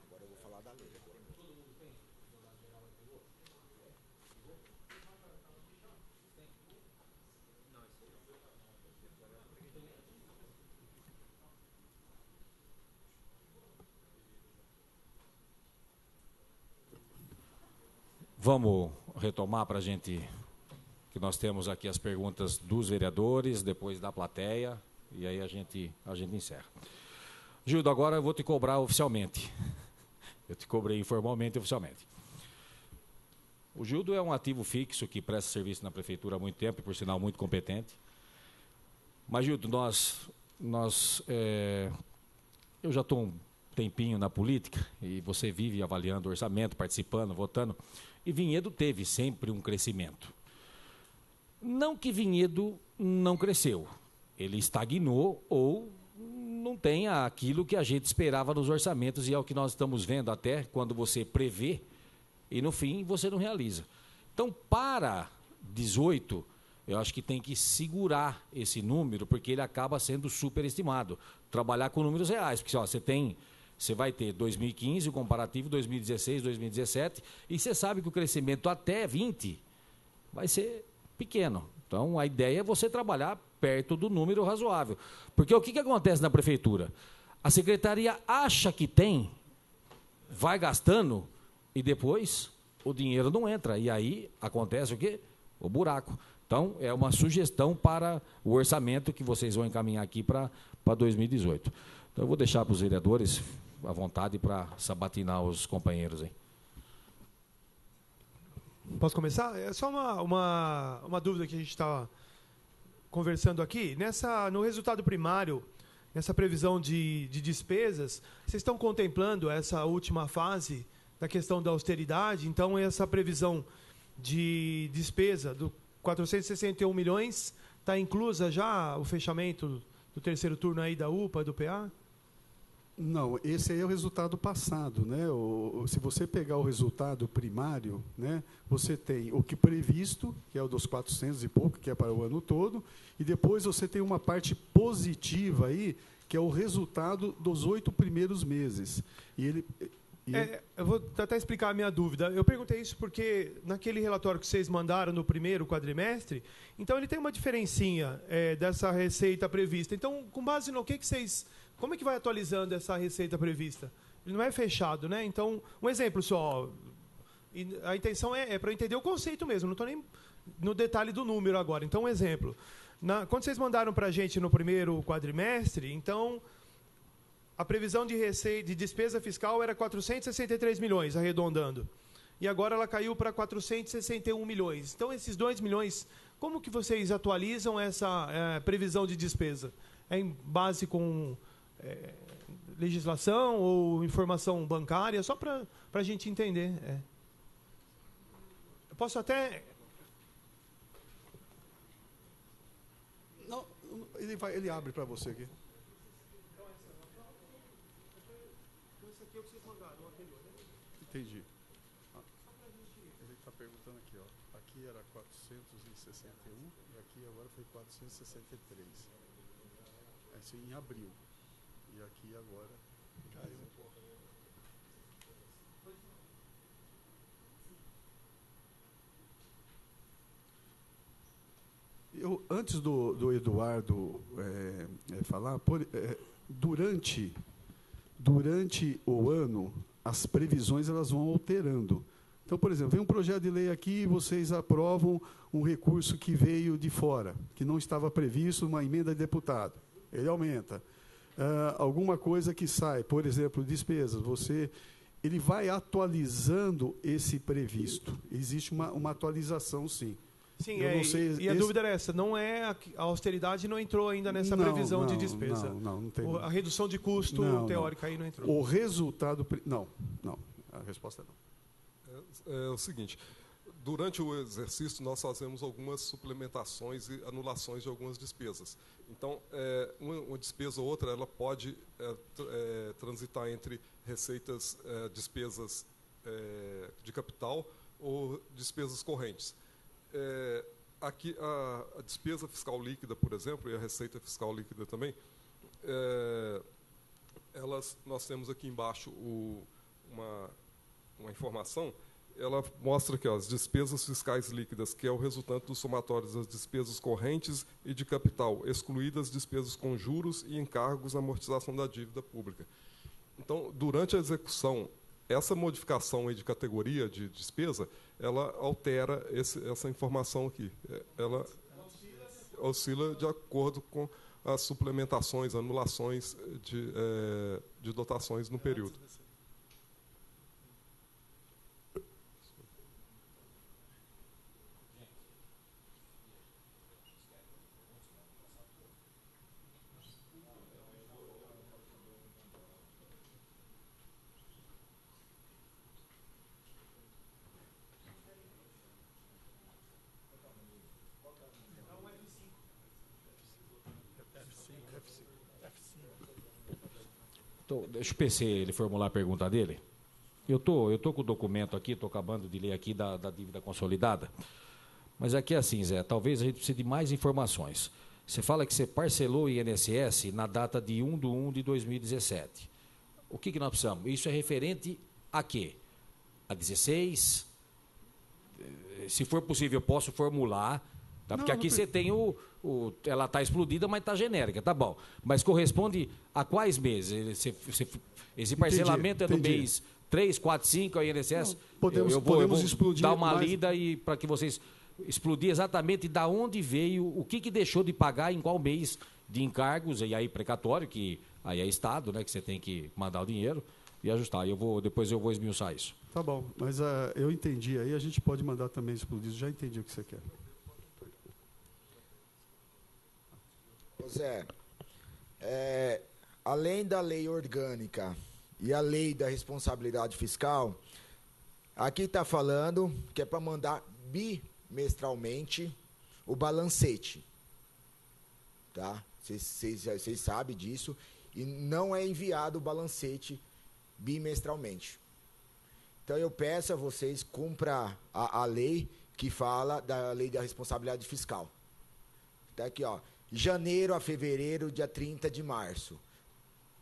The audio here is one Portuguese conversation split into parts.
Agora eu vou falar da lei. Vamos retomar para a gente, que nós temos aqui as perguntas dos vereadores, depois da plateia, e aí a gente encerra. Gildo, agora eu vou te cobrar oficialmente. Eu te cobrei informalmente e oficialmente. O Gildo é um ativo fixo que presta serviço na prefeitura há muito tempo, e por sinal muito competente. Mas, Gildo, eu já estou um tempinho na política, e você vive avaliando o orçamento, participando, votando, e Vinhedo teve sempre um crescimento. Não que Vinhedo não cresceu, ele estagnou ou não tem aquilo que a gente esperava nos orçamentos, e é o que nós estamos vendo até quando você prevê e no fim você não realiza. Então, para 18, eu acho que tem que segurar esse número, porque ele acaba sendo superestimado. Trabalhar com números reais, porque você vai ter 2015, o comparativo 2016, 2017, e você sabe que o crescimento até 20 vai ser pequeno. Então, a ideia é você trabalhar perto do número razoável. Porque o que acontece na prefeitura? A secretaria acha que tem, vai gastando, e depois o dinheiro não entra. E aí acontece o quê? O buraco. Então, é uma sugestão para o orçamento que vocês vão encaminhar aqui para 2018. Então, eu vou deixar para os vereadores à vontade para sabatinar os companheiros aí. Posso começar? É só uma dúvida que a gente está conversando aqui. No resultado primário, nessa previsão de despesas, vocês estão contemplando essa última fase da questão da austeridade? Então, essa previsão de despesa do 461 milhões, está inclusa já o fechamento do terceiro turno aí da UPA e do PA? Não, esse aí é o resultado passado, né? Se você pegar o resultado primário, né, você tem o que previsto, que é o dos 400 e pouco, que é para o ano todo, e depois você tem uma parte positiva aí, que é o resultado dos 8 primeiros meses. Eu vou tentar explicar a minha dúvida. Eu perguntei isso porque naquele relatório que vocês mandaram no primeiro quadrimestre, então ele tem uma diferencinha dessa receita prevista. Então, com base no que vocês... Como é que vai atualizando essa receita prevista? Ele não é fechado, né? Então, um exemplo só. A intenção é para eu entender o conceito mesmo, não estou nem no detalhe do número agora. Então, um exemplo. Quando vocês mandaram para a gente no primeiro quadrimestre, então, a previsão de receita, de despesa fiscal era 463 milhões, arredondando. E agora ela caiu para 461 milhões. Então, esses 2 milhões, como que vocês atualizam essa previsão de despesa? É em base com... legislação ou informação bancária, só para a gente entender. Eu posso até... Não, ele abre para você aqui. Esse aqui é o que vocês mandaram, o anterior, né? Entendi. Ele está perguntando aqui, ó. Aqui era 461 e aqui agora foi 463. Isso em abril. E aqui agora caiu um pouco. Antes do Eduardo falar, durante o ano, as previsões elas vão alterando. Então, por exemplo, vem um projeto de lei aqui e vocês aprovam um recurso que veio de fora, que não estava previsto numa emenda de deputado. Ele aumenta. Alguma coisa que sai, por exemplo, despesas, ele vai atualizando esse previsto. Existe uma atualização, sim. Sim, a dúvida era essa, a austeridade não entrou ainda nessa previsão de despesa. Não tem. A redução de custo teórica aí não entrou. O resultado... Não, a resposta não. É o seguinte, durante o exercício nós fazemos algumas suplementações e anulações de algumas despesas. Então, uma despesa ou outra, ela pode transitar entre receitas, despesas de capital ou despesas correntes. Aqui a despesa fiscal líquida, por exemplo, e a receita fiscal líquida também, nós temos aqui embaixo uma informação. Ela mostra que as despesas fiscais líquidas, que é o resultante dos somatórios das despesas correntes e de capital, excluídas despesas com juros e encargos, amortização da dívida pública. Então, durante a execução, essa modificação aí de categoria de despesa, ela altera essa informação aqui. Ela oscila de acordo com as suplementações, anulações de dotações no período. Deixa o PC ele formular a pergunta dele. Eu tô com o documento aqui, estou acabando de ler aqui da dívida consolidada. Mas aqui é assim, Zé, talvez a gente precise de mais informações. Você fala que você parcelou o INSS na data de 1/1/2017. O que nós precisamos? Isso é referente a quê? A 16? Se for possível, eu posso formular. Tá? Porque aqui você tem ela está explodida, mas está genérica, tá bom. Mas corresponde a quais meses? Esse parcelamento entendi. É no mês 3, 4, 5, a INSS? Podemos eu vou explodir dar uma mais. lida e para que vocês explodir exatamente da onde veio, o que deixou de pagar, em qual mês de encargos, e aí precatório, que aí é Estado, né, que você tem que mandar o dinheiro e ajustar. Depois eu vou esmiuçar isso. Tá bom, mas eu entendi. Aí a gente pode mandar também explodir. Já entendi o que você quer. Zé, além da lei orgânica e a lei da responsabilidade fiscal, aqui está falando que é para mandar bimestralmente o balancete. Tá? Vocês sabem disso. E não é enviado o balancete bimestralmente. Então eu peço a vocês cumpram a lei que fala da lei da responsabilidade fiscal. Está aqui, ó. Janeiro a fevereiro, dia 30 de março.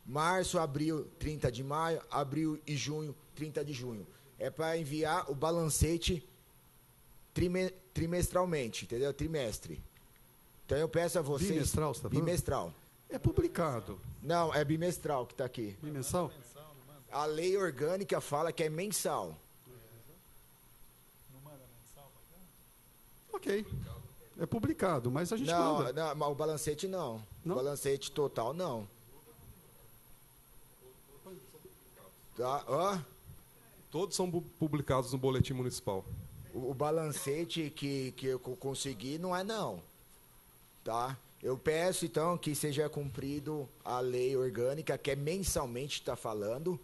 Março, abril, 30 de maio. Abril e junho, 30 de junho. É para enviar o balancete trimestralmente, entendeu? Trimestre. Então eu peço a vocês... Bimestral, você está falando? Bimestral. É publicado. Não, é bimestral que está aqui. Bimestral? A lei orgânica fala que é mensal. Ok. É publicado, mas a gente Não, manda. não, mas o balancete não. Não? O balancete total não. Tá, ó. Todos são publicados no boletim municipal. O balancete que eu consegui não é não. Tá? Eu peço então que seja cumprido a lei orgânica, que é mensalmente está falando.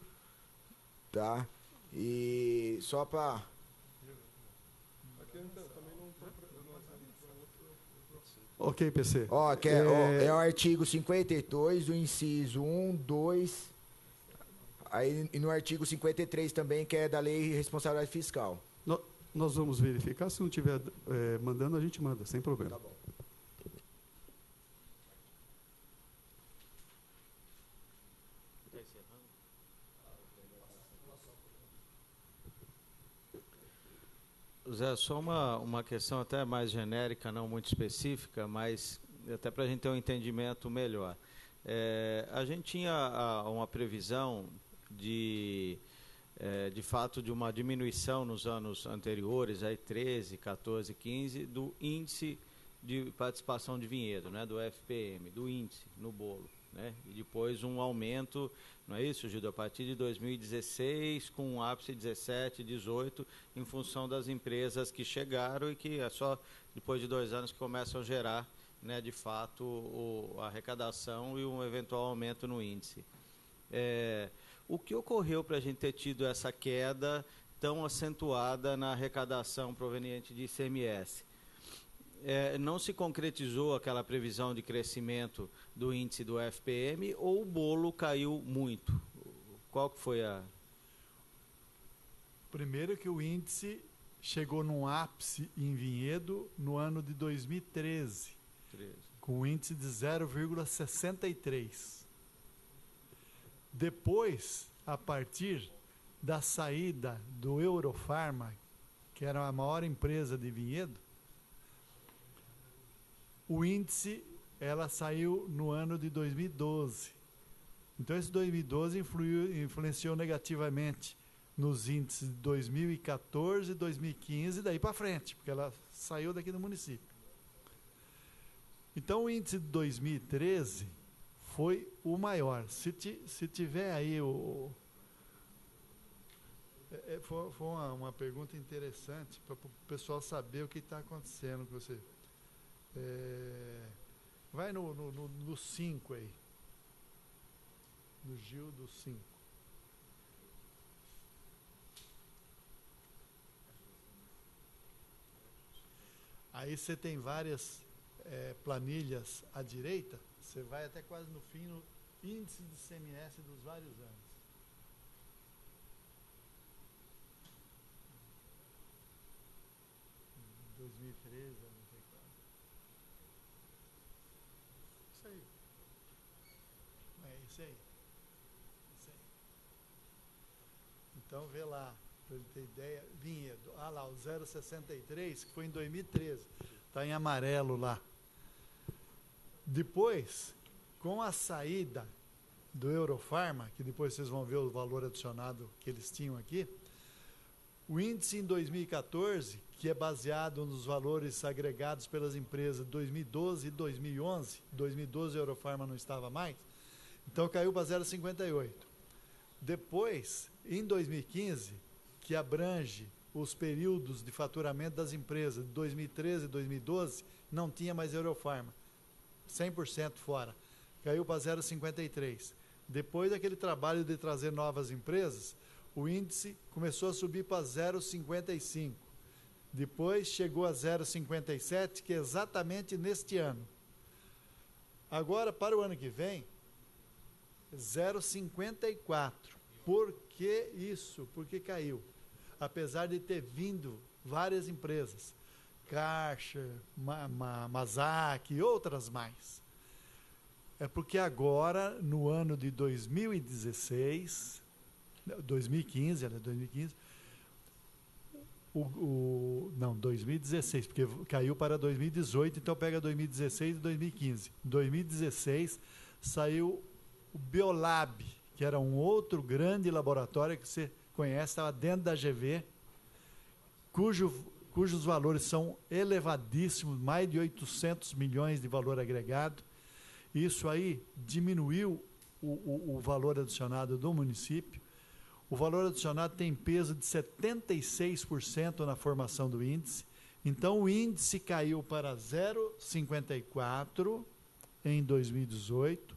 Tá? E só para... Ok, PC. Ó, que é o artigo 52 do inciso 1, 2, aí, e no artigo 53 também, que é da lei de responsabilidade fiscal. Nós vamos verificar. Se não estiver mandando, a gente manda, sem problema. Tá bom. Zé, só uma questão até mais genérica, não muito específica, mas até para a gente ter um entendimento melhor. A gente tinha uma previsão de fato, de uma diminuição nos anos anteriores, aí 13, 14, 15, do índice de participação de vinhedo, né, do FPM, do índice no bolo. Né? E depois um aumento, não é isso, Gildo? A partir de 2016, com um ápice 17, 18, em função das empresas que chegaram e que é só depois de 2 anos que começam a gerar, né, de fato, a arrecadação e um eventual aumento no índice. O que ocorreu para a gente ter tido essa queda tão acentuada na arrecadação proveniente de ICMS? Não se concretizou aquela previsão de crescimento do índice do FPM ou o bolo caiu muito? Qual que foi a... Primeiro que o índice chegou num ápice em Vinhedo no ano de 2013, com um índice de 0,63. Depois, a partir da saída do Eurofarma, que era a maior empresa de Vinhedo, o índice ela saiu no ano de 2012. Então, esse 2012 influenciou negativamente nos índices de 2014, 2015 e daí para frente, porque ela saiu daqui do município. Então, o índice de 2013 foi o maior. Se tiver aí o... Foi uma pergunta interessante para o pessoal saber o que está acontecendo com você. Vai no 5 aí. No Gil do 5. Aí você tem várias planilhas à direita, você vai até quase no fim no índice de ICMS dos vários anos. Em 2013, não sei qual. Isso aí. É isso aí. Isso aí. Então vê lá, para ele ter ideia, Vinhedo. Ah lá, o 0,63, que foi em 2013. Está em amarelo lá. Depois, com a saída do Eurofarma, que depois vocês vão ver o valor adicionado que eles tinham aqui, o índice em 2014, que é baseado nos valores agregados pelas empresas de 2012 e 2011, 2012 o Eurofarma não estava mais, então caiu para 0,58. Depois, em 2015, que abrange os períodos de faturamento das empresas de 2013 e 2012, não tinha mais Eurofarma, 100% fora, caiu para 0,53. Depois daquele trabalho de trazer novas empresas, o índice começou a subir para 0,55. Depois chegou a 0,57, que é exatamente neste ano. Agora, para o ano que vem, 0,54. Por que isso? Por que caiu? Apesar de ter vindo várias empresas, Karcher, Mazak e outras mais. É porque agora, no ano de 2015, não, 2016, porque caiu para 2018, então pega 2016 e 2015. Em 2016 saiu o Biolab, que era um outro grande laboratório que você conhece, estava dentro da GV, cujos valores são elevadíssimos, mais de 800 milhões de valor agregado. Isso aí diminuiu o valor adicionado do município. O valor adicionado tem peso de 76% na formação do índice. Então, o índice caiu para 0,54 em 2018.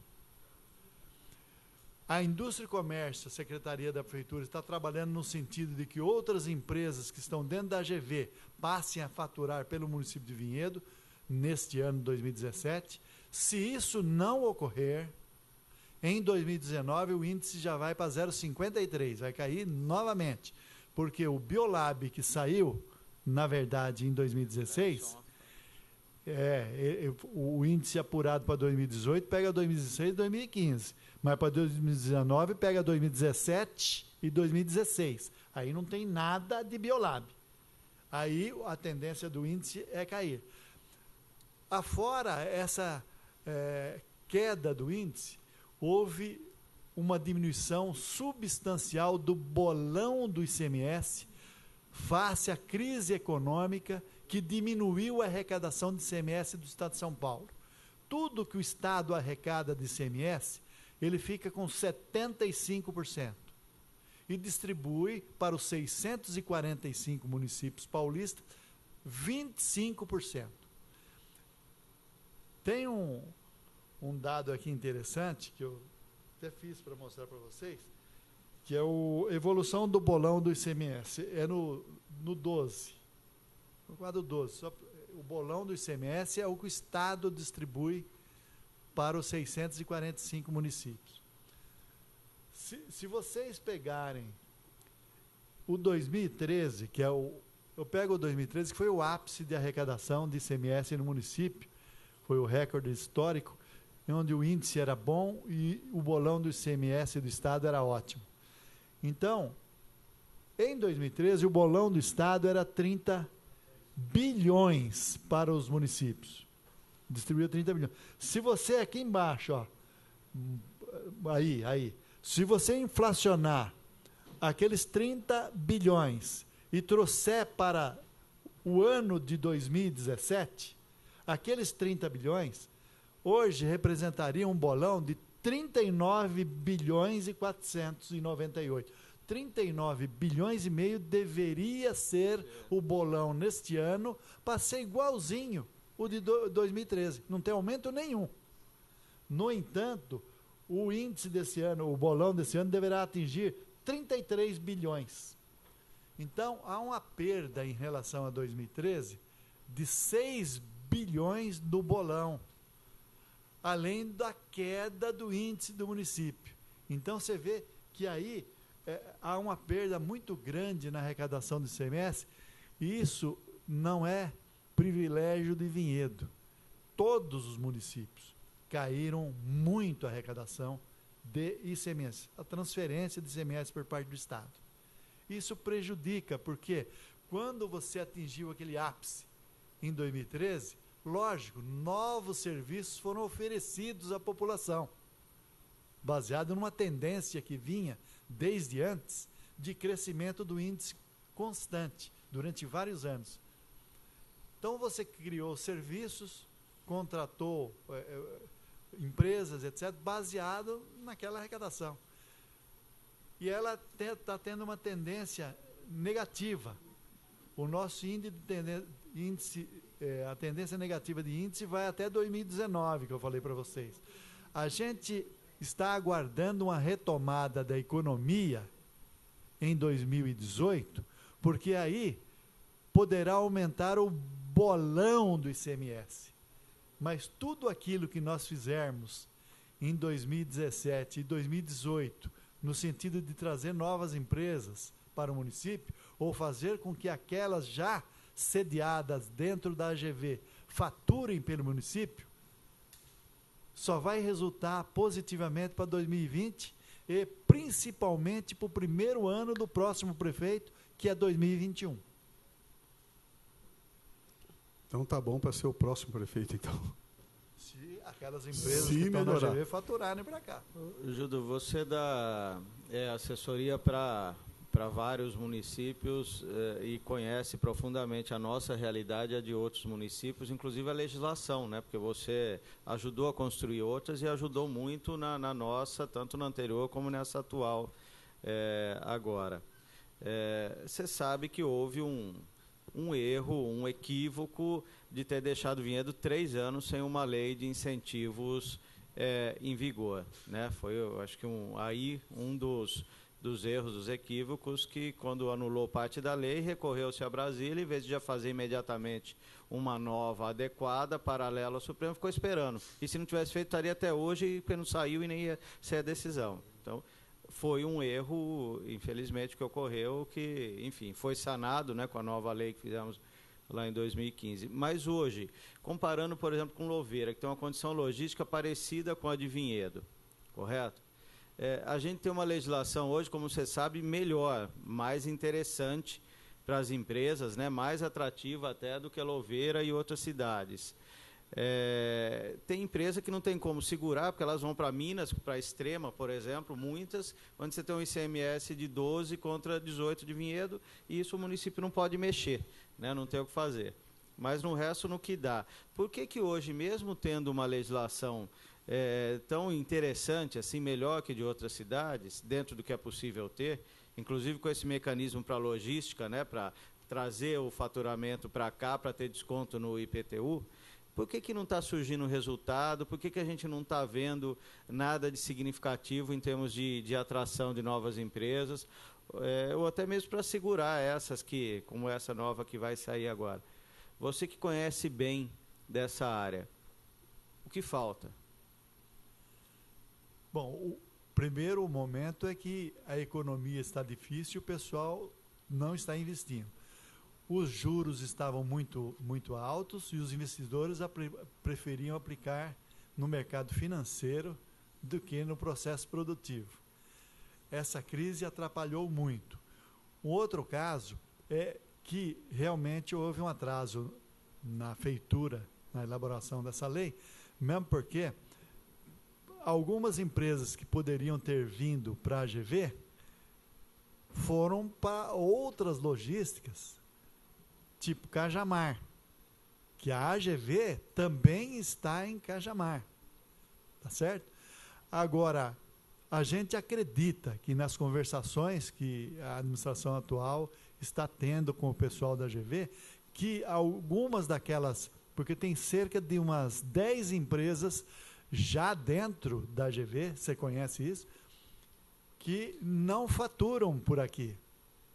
A Indústria e Comércio, a Secretaria da Prefeitura, está trabalhando no sentido de que outras empresas que estão dentro da AGV passem a faturar pelo município de Vinhedo, neste ano de 2017. Se isso não ocorrer, em 2019 o índice já vai para 0,53, vai cair novamente, porque o Biolab que saiu, na verdade, em 2016, o índice apurado para 2018 pega 2016 e 2015, mas para 2019 pega 2017 e 2016. Aí não tem nada de Biolab. Aí a tendência do índice é cair. Afora essa queda do índice, houve uma diminuição substancial do bolão do ICMS face à crise econômica que diminuiu a arrecadação de ICMS do Estado de São Paulo. Tudo que o Estado arrecada de ICMS, ele fica com 75% e distribui para os 645 municípios paulistas 25%. Tem um dado aqui interessante, que eu até fiz para mostrar para vocês, que é a evolução do bolão do ICMS. É no 12. No quadro 12. O bolão do ICMS é o que o Estado distribui para os 645 municípios. Se vocês pegarem o 2013, que é eu pego o 2013, que foi o ápice de arrecadação de ICMS no município, foi o recorde histórico, onde o índice era bom e o bolão do ICMS do Estado era ótimo. Então, em 2013, o bolão do Estado era 30 bilhões para os municípios. Distribuiu 30 bilhões. Se você aqui embaixo, ó, se você inflacionar aqueles 30 bilhões e trouxer para o ano de 2017, aqueles 30 bilhões, hoje representariam um bolão de 39 bilhões e 498. 39 bilhões e meio deveria ser o bolão neste ano para ser igualzinho o de 2013. Não tem aumento nenhum. No entanto, o índice desse ano, o bolão desse ano, deverá atingir 33 bilhões. Então, há uma perda em relação a 2013 de 6 bilhões do bolão, além da queda do índice do município. Então, você vê que aí há uma perda muito grande na arrecadação do ICMS, e isso não é privilégio de Vinhedo. Todos os municípios caíram muito a arrecadação de ICMS, a transferência de ICMS por parte do Estado. Isso prejudica, porque quando você atingiu aquele ápice em 2013, lógico, novos serviços foram oferecidos à população, baseado numa tendência que vinha desde antes de crescimento do índice constante durante vários anos. Então você criou serviços, contratou empresas, etc., baseado naquela arrecadação. E ela está tendo uma tendência negativa. O nosso a tendência negativa de índice vai até 2019, que eu falei para vocês. A gente está aguardando uma retomada da economia em 2018, porque aí poderá aumentar o bolão do ICMS. Mas tudo aquilo que nós fizermos em 2017 e 2018, no sentido de trazer novas empresas para o município, ou fazer com que aquelas já sediadas dentro da AGV faturem pelo município, só vai resultar positivamente para 2020 e principalmente para o primeiro ano do próximo prefeito, que é 2021. Então tá bom para ser o próximo prefeito, então. Se aquelas empresas que estão na AGV faturarem para cá. Judo, você dá assessoria para vários municípios e conhece profundamente a nossa realidade e a de outros municípios, inclusive a legislação, né? Porque você ajudou a construir outras e ajudou muito na nossa, tanto na anterior como nessa atual agora. Você sabe que houve um erro, um equívoco de ter deixado Vinhedo 3 anos sem uma lei de incentivos em vigor, né? Foi, eu acho que um dos erros, dos equívocos, que quando anulou parte da lei, recorreu-se a Brasília, em vez de já fazer imediatamente uma nova adequada, paralela ao Supremo, ficou esperando. E se não tivesse feito, estaria até hoje, porque não saiu e nem ia ser a decisão. Então, foi um erro, infelizmente, que ocorreu, que, enfim, foi sanado, né, com a nova lei que fizemos lá em 2015. Mas hoje, comparando, por exemplo, com Louveira, que tem uma condição logística parecida com a de Vinhedo, correto? A gente tem uma legislação hoje, como você sabe, melhor, mais interessante para as empresas, né, mais atrativa até do que Louveira e outras cidades. Tem empresa que não tem como segurar, porque elas vão para Minas, para Extrema, por exemplo, muitas, onde você tem um ICMS de 12 contra 18 de Vinhedo, e isso o município não pode mexer, né, não tem o que fazer. Mas no resto, no que dá. Por que hoje, mesmo tendo uma legislação tão interessante, assim, melhor que de outras cidades, dentro do que é possível ter, inclusive com esse mecanismo para logística, né, para trazer o faturamento para cá, para ter desconto no IPTU, por que não está surgindo resultado? Por que a gente não está vendo nada de significativo em termos de atração de novas empresas, ou até mesmo para segurar essas que, como essa nova que vai sair agora? Você que conhece bem dessa área, o que falta? Bom, o primeiro momento é que a economia está difícil e o pessoal não está investindo. os juros estavam muito altos e os investidores preferiam aplicar no mercado financeiro do que no processo produtivo. Essa crise atrapalhou muito. Um outro caso é que realmente houve um atraso na feitura, na elaboração dessa lei, mesmo porque algumas empresas que poderiam ter vindo para a AGV foram para outras logísticas, tipo Cajamar, que a AGV também está em Cajamar, tá certo? Agora, a gente acredita que nas conversações que a administração atual está tendo com o pessoal da AGV, que algumas daquelas, porque tem cerca de umas 10 empresas já dentro da AGV, você conhece isso, que não faturam por aqui.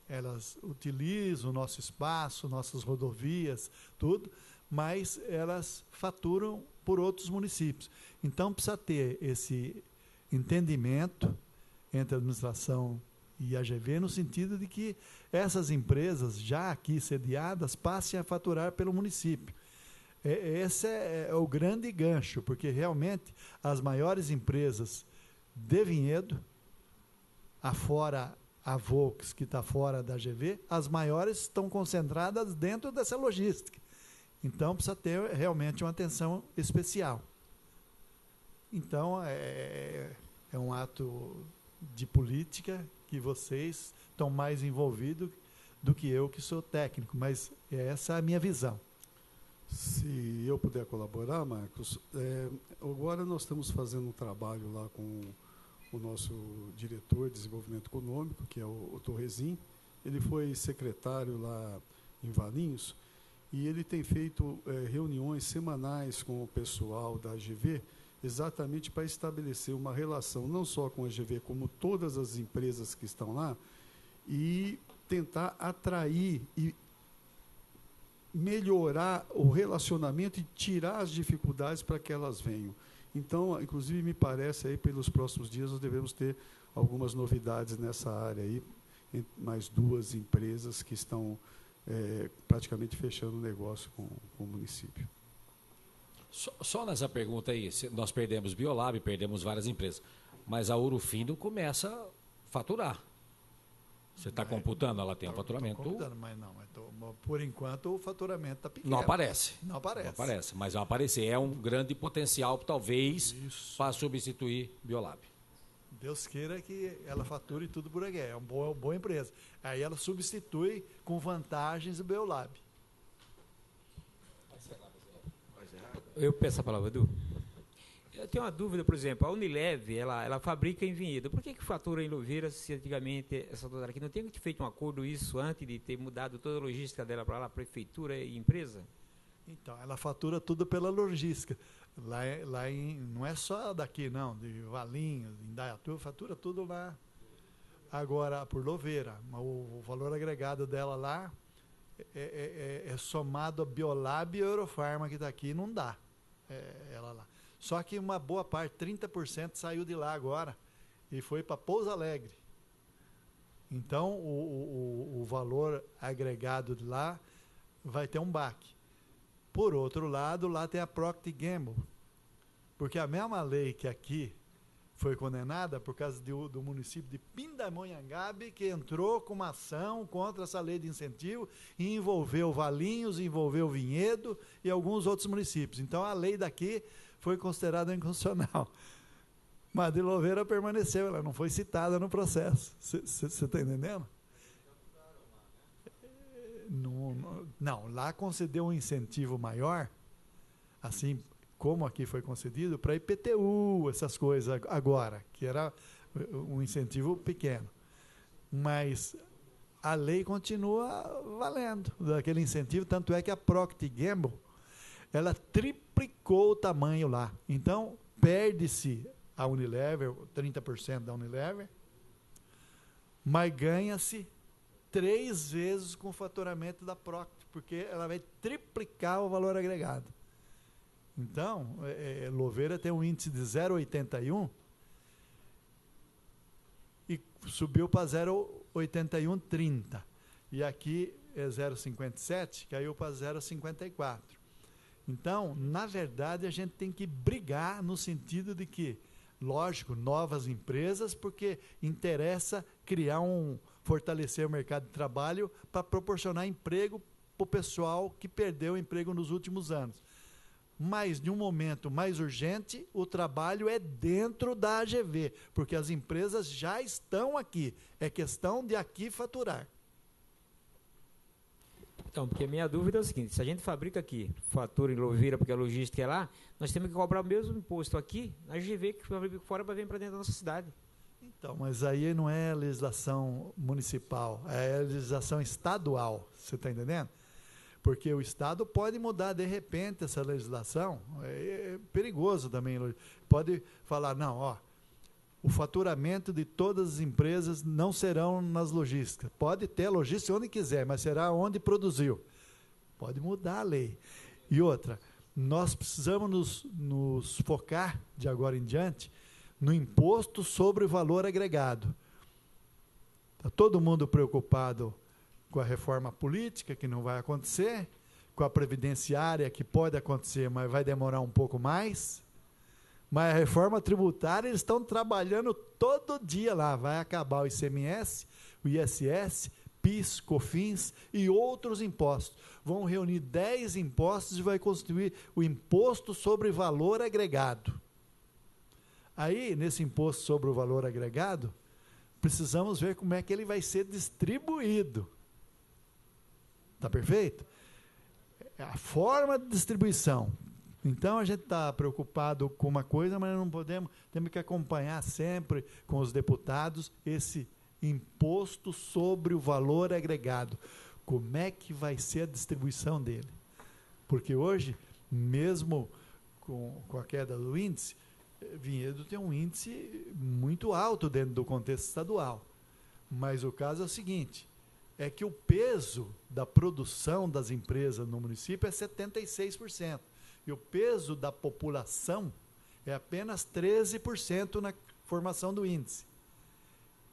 Elas utilizam o nosso espaço, nossas rodovias, tudo, mas elas faturam por outros municípios. Então, precisa ter esse entendimento entre a administração e a AGV, no sentido de que essas empresas, já aqui sediadas, passem a faturar pelo município. Esse é o grande gancho, porque realmente as maiores empresas de Vinhedo, afora a Volks, que está fora da AGV, as maiores estão concentradas dentro dessa logística. Então, precisa ter realmente uma atenção especial. Então, é um ato de política que vocês estão mais envolvidos do que eu, que sou técnico, mas essa é a minha visão. Se eu puder colaborar, Marcos, agora nós estamos fazendo um trabalho lá com o nosso diretor de desenvolvimento econômico, que é o Torresim. Ele foi secretário lá em Valinhos e ele tem feito reuniões semanais com o pessoal da AGV, exatamente para estabelecer uma relação não só com a AGV, como todas as empresas que estão lá, e tentar atrair e melhorar o relacionamento e tirar as dificuldades para que elas venham. Então, inclusive, me parece aí, pelos próximos dias, nós devemos ter algumas novidades nessa área aí, mais 2 empresas que estão praticamente fechando o negócio com o município. Só nessa pergunta aí, nós perdemos Biolab, perdemos várias empresas, mas a Ouro Fino começa a faturar. Você está computando, ela tem um faturamento. Estou computando, mas não. Por enquanto, o faturamento está pequeno. Não aparece. Não aparece. Não aparece, mas vai aparecer. É um grande potencial, talvez, para substituir Biolab. Deus queira que ela fature tudo por aqui. É uma boa empresa. Aí ela substitui com vantagens o Biolab. Eu peço a palavra, Edu. Eu tenho uma dúvida, por exemplo, a Unilever, ela fabrica em Vinhedo. Por que fatura em Louveira se antigamente essa doutora aqui não tem feito um acordo isso antes de ter mudado toda a logística dela para lá, prefeitura e empresa? Então, ela fatura tudo pela logística. Não é só daqui, não, de Valinhos, em Indaiatuba, fatura tudo lá. Agora, por Louveira, o valor agregado dela lá é somado a Biolab e a Eurofarma que está aqui, não dá ela lá. Só que uma boa parte, 30%, saiu de lá agora e foi para Pouso Alegre. Então, o valor agregado de lá vai ter um baque. Por outro lado, lá tem a Procter & Gamble, porque a mesma lei que aqui foi condenada por causa do município de Pindamonhangaba, que entrou com uma ação contra essa lei de incentivo e envolveu Valinhos, envolveu Vinhedo e alguns outros municípios. Então, a lei daqui foi considerada inconstitucional. Mas de Louveira permaneceu, ela não foi citada no processo. Você está entendendo? Não, lá concedeu um incentivo maior, assim como aqui foi concedido, para IPTU, essas coisas agora, que era um incentivo pequeno. Mas a lei continua valendo daquele incentivo, tanto é que a Procter & Gamble, ela triplicou o tamanho lá. Então, perde-se a Unilever, 30% da Unilever, mas ganha-se 3 vezes com o faturamento da Procter, porque ela vai triplicar o valor agregado. Então, Louveira tem um índice de 0,81 e subiu para 0,8130. E aqui é 0,57, caiu para 0,54. Então, na verdade, a gente tem que brigar no sentido de que, lógico, novas empresas, porque interessa fortalecer o mercado de trabalho para proporcionar emprego para o pessoal que perdeu o emprego nos últimos anos. Mas, de um momento mais urgente, o trabalho é dentro da AGV, porque as empresas já estão aqui. É questão de aqui faturar. Então, porque a minha dúvida é o seguinte, se a gente fabrica aqui, fatura em Louveira, porque a logística é lá, nós temos que cobrar o mesmo imposto aqui, na AGV, que fabrica fora para vir para dentro da nossa cidade. Então, mas aí não é legislação municipal, é legislação estadual, você está entendendo? Porque o Estado pode mudar de repente essa legislação, é perigoso também, pode falar, não, ó, o faturamento de todas as empresas não serão nas logísticas. Pode ter logística onde quiser, mas será onde produziu. Pode mudar a lei. E outra, nós precisamos nos focar, de agora em diante, no imposto sobre o valor agregado. Está todo mundo preocupado com a reforma política, que não vai acontecer, com a previdenciária, que pode acontecer, mas vai demorar um pouco mais. Mas a reforma tributária, eles estão trabalhando todo dia lá. Vai acabar o ICMS, o ISS, PIS, COFINS e outros impostos. Vão reunir 10 impostos e vai constituir o imposto sobre valor agregado. Aí, nesse imposto sobre o valor agregado, precisamos ver como é que ele vai ser distribuído. Está perfeito? A forma de distribuição. Então, a gente está preocupado com uma coisa, mas não podemos, temos que acompanhar sempre com os deputados esse imposto sobre o valor agregado. Como é que vai ser a distribuição dele? Porque hoje, mesmo com a queda do índice, Vinhedo tem um índice muito alto dentro do contexto estadual. Mas o caso é o seguinte, é que o peso da produção das empresas no município é 76%. E o peso da população é apenas 13% na formação do índice.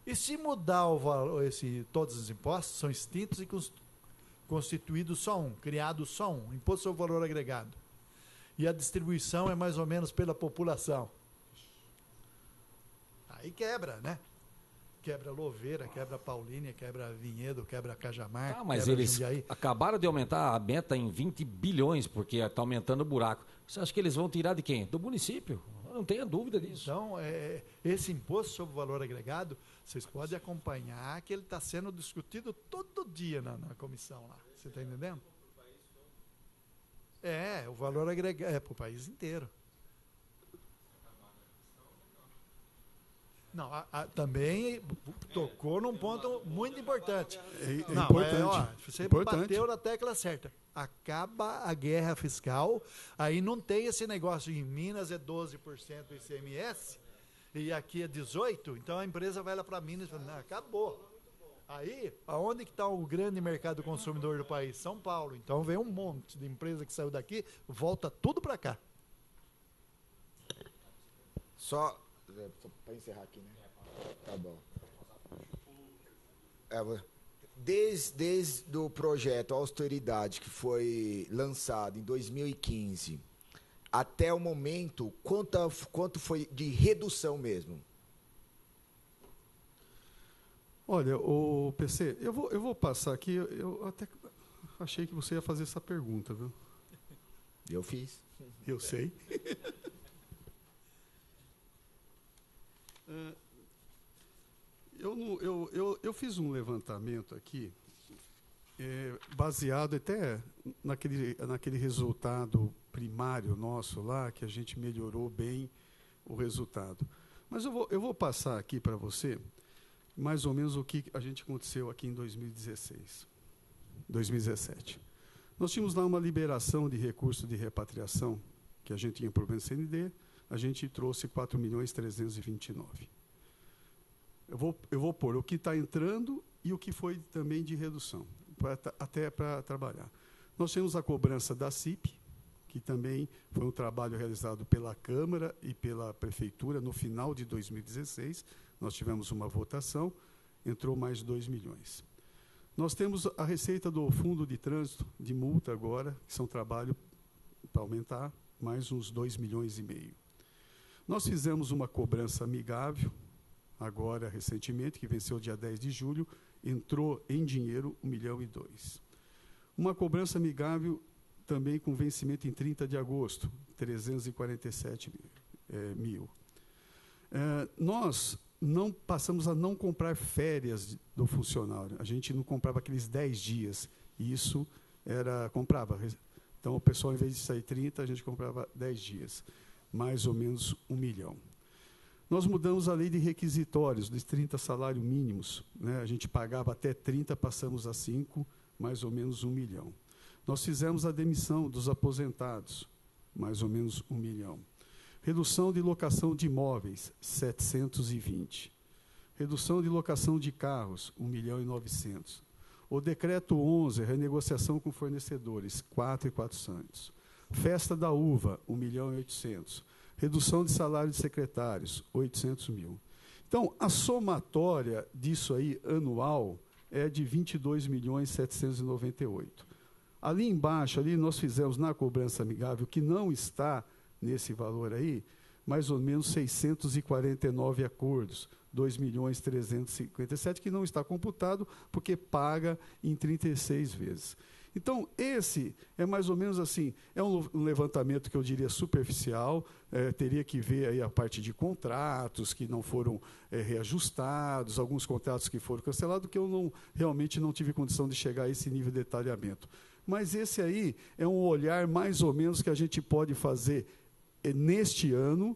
E se mudar o valor, todos os impostos são extintos e constituídos só um, criado só um, imposto sobre o valor agregado. E a distribuição é mais ou menos pela população. Aí quebra, né? Quebra Louveira, quebra Paulínia, quebra Vinhedo, quebra Cajamar. Mas eles acabaram de aumentar a meta em 20 bilhões, porque está aumentando o buraco. Você acha que eles vão tirar de quem? Do município. Eu não tenho dúvida disso. Então, esse imposto sobre o valor agregado, vocês podem acompanhar que ele está sendo discutido todo dia na comissão lá. Você está entendendo? O valor agregado é para o país inteiro. Não, também tocou num ponto muito importante. Importante. Você bateu na tecla certa. Acaba a guerra fiscal, aí não tem esse negócio. Em Minas é 12% do ICMS, e aqui é 18%, então a empresa vai lá para Minas e fala, não, acabou. Aí, aonde que está o grande mercado consumidor do país? São Paulo. Então vem um monte de empresa que saiu daqui, volta tudo para cá. Só para encerrar aqui, né? Tá bom. Desde o projeto Austeridade, que foi lançado em 2015, até o momento, quanto foi de redução mesmo? Olha, o PC, eu vou passar aqui, eu até achei que você ia fazer essa pergunta, viu? Eu fiz. Eu sei. Eu fiz um levantamento aqui, baseado até naquele resultado primário nosso lá, que a gente melhorou bem o resultado. Mas eu vou passar aqui para você, mais ou menos o que a gente aconteceu aqui em 2017. Nós tínhamos lá uma liberação de recurso de repatriação, que a gente tinha problema de CND, a gente trouxe 4.329.000. Eu vou pôr o que está entrando e o que foi também de redução, até para trabalhar. Nós temos a cobrança da CIP, que também foi um trabalho realizado pela Câmara e pela Prefeitura no final de 2016. Nós tivemos uma votação, entrou mais 2 milhões. Nós temos a receita do Fundo de Trânsito de multa agora, que são trabalho para aumentar, mais uns 2,5 milhões. Nós fizemos uma cobrança amigável, agora recentemente, que venceu dia 10 de julho, entrou em dinheiro 1,2 milhões. Uma cobrança amigável também com vencimento em 30 de agosto, 347 mil. Nós não passamos a não comprar férias do funcionário. A gente não comprava aqueles 10 dias. E isso comprava. Então, o pessoal, em vez de sair 30, a gente comprava 10 dias. Mais ou menos 1 milhão. Nós mudamos a lei de requisitórios, dos 30 salários mínimos. Né? A gente pagava até 30, passamos a 5, mais ou menos 1 milhão. Nós fizemos a demissão dos aposentados, mais ou menos 1 milhão. Redução de locação de imóveis, 720. Redução de locação de carros, 1.900.000. O decreto 11, renegociação com fornecedores, 4.400. Festa da uva, 1.800.000. Redução de salário de secretários, 800 mil. Então, a somatória disso aí, anual, é de 22.798.000. Ali embaixo, ali nós fizemos na cobrança amigável, que não está nesse valor aí, mais ou menos 649 acordos, 2.357.000, que não está computado porque paga em 36 vezes. Então, esse é mais ou menos assim, é um levantamento que eu diria superficial, teria que ver aí a parte de contratos que não foram reajustados, alguns contratos que foram cancelados, que eu realmente não tive condição de chegar a esse nível de detalhamento. Mas esse aí é um olhar mais ou menos que a gente pode fazer neste ano.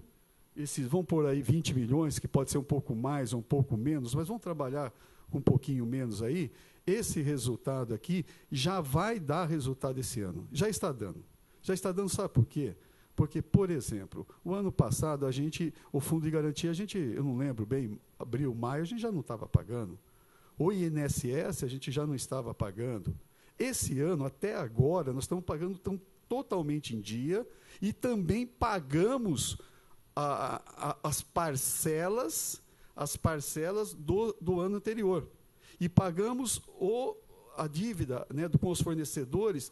Esses vão por aí 20 milhões, que pode ser um pouco mais ou um pouco menos, mas vão trabalhar um pouquinho menos aí. Esse resultado aqui já vai dar resultado esse ano. Já está dando. Já está dando, sabe por quê? Porque, por exemplo, o ano passado, o fundo de garantia, eu não lembro bem, abril, maio, a gente já não estava pagando. O INSS, a gente já não estava pagando. Esse ano, até agora, nós estamos pagando totalmente em dia e também pagamos as parcelas do ano anterior. E pagamos a dívida, né, com os fornecedores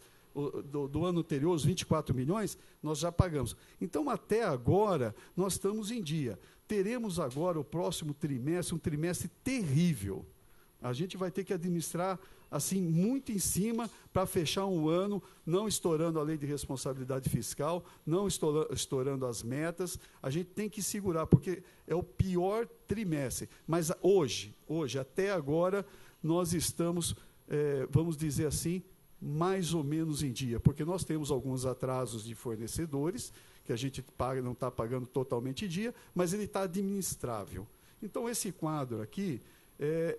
do ano anterior, os 24 milhões, nós já pagamos. Então, até agora, nós estamos em dia. Teremos agora, o próximo trimestre, um trimestre terrível. A gente vai ter que administrar assim, muito em cima para fechar um ano, não estourando a lei de responsabilidade fiscal, não estourando as metas. A gente tem que segurar, porque é o pior trimestre. Mas hoje, até agora, nós estamos, vamos dizer assim, mais ou menos em dia, porque nós temos alguns atrasos de fornecedores, que a gente não está pagando totalmente em dia, mas ele está administrável. Então, esse quadro aqui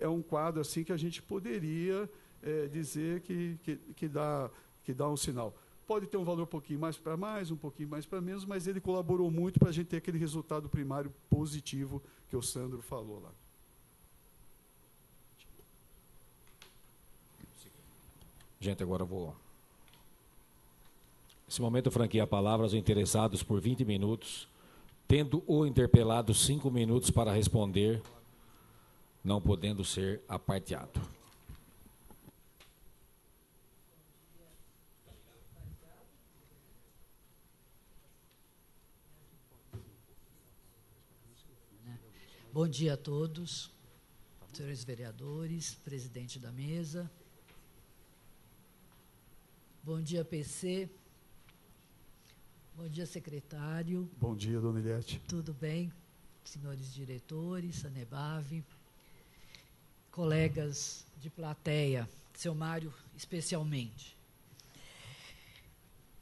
é um quadro assim que a gente poderia dizer que dá um sinal. Pode ter um valor um pouquinho mais para mais, um pouquinho mais para menos, mas ele colaborou muito para a gente ter aquele resultado primário positivo que o Sandro falou lá. Gente, agora eu vou... Nesse momento eu franqueei a palavra aos interessados por 20 minutos, tendo o interpelado 5 minutos para responder, não podendo ser aparteado. Bom dia a todos, senhores vereadores, presidente da mesa. Bom dia, PC. Bom dia, secretário. Bom dia, dona Eliette. Tudo bem, senhores diretores, Sanebave, colegas de plateia, seu Mário especialmente.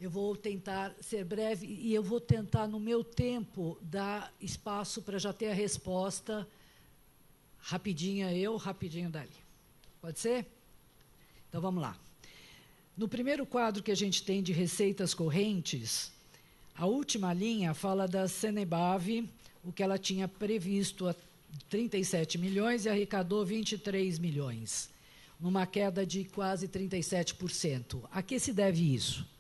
Eu vou tentar ser breve e eu vou tentar, no meu tempo, dar espaço para já ter a resposta rapidinha eu, rapidinho dali. Pode ser? Então, vamos lá. No primeiro quadro que a gente tem de receitas correntes, a última linha fala da Sanebave, o que ela tinha previsto a 37 milhões e arrecadou 23 milhões, numa queda de quase 37%. A que se deve isso?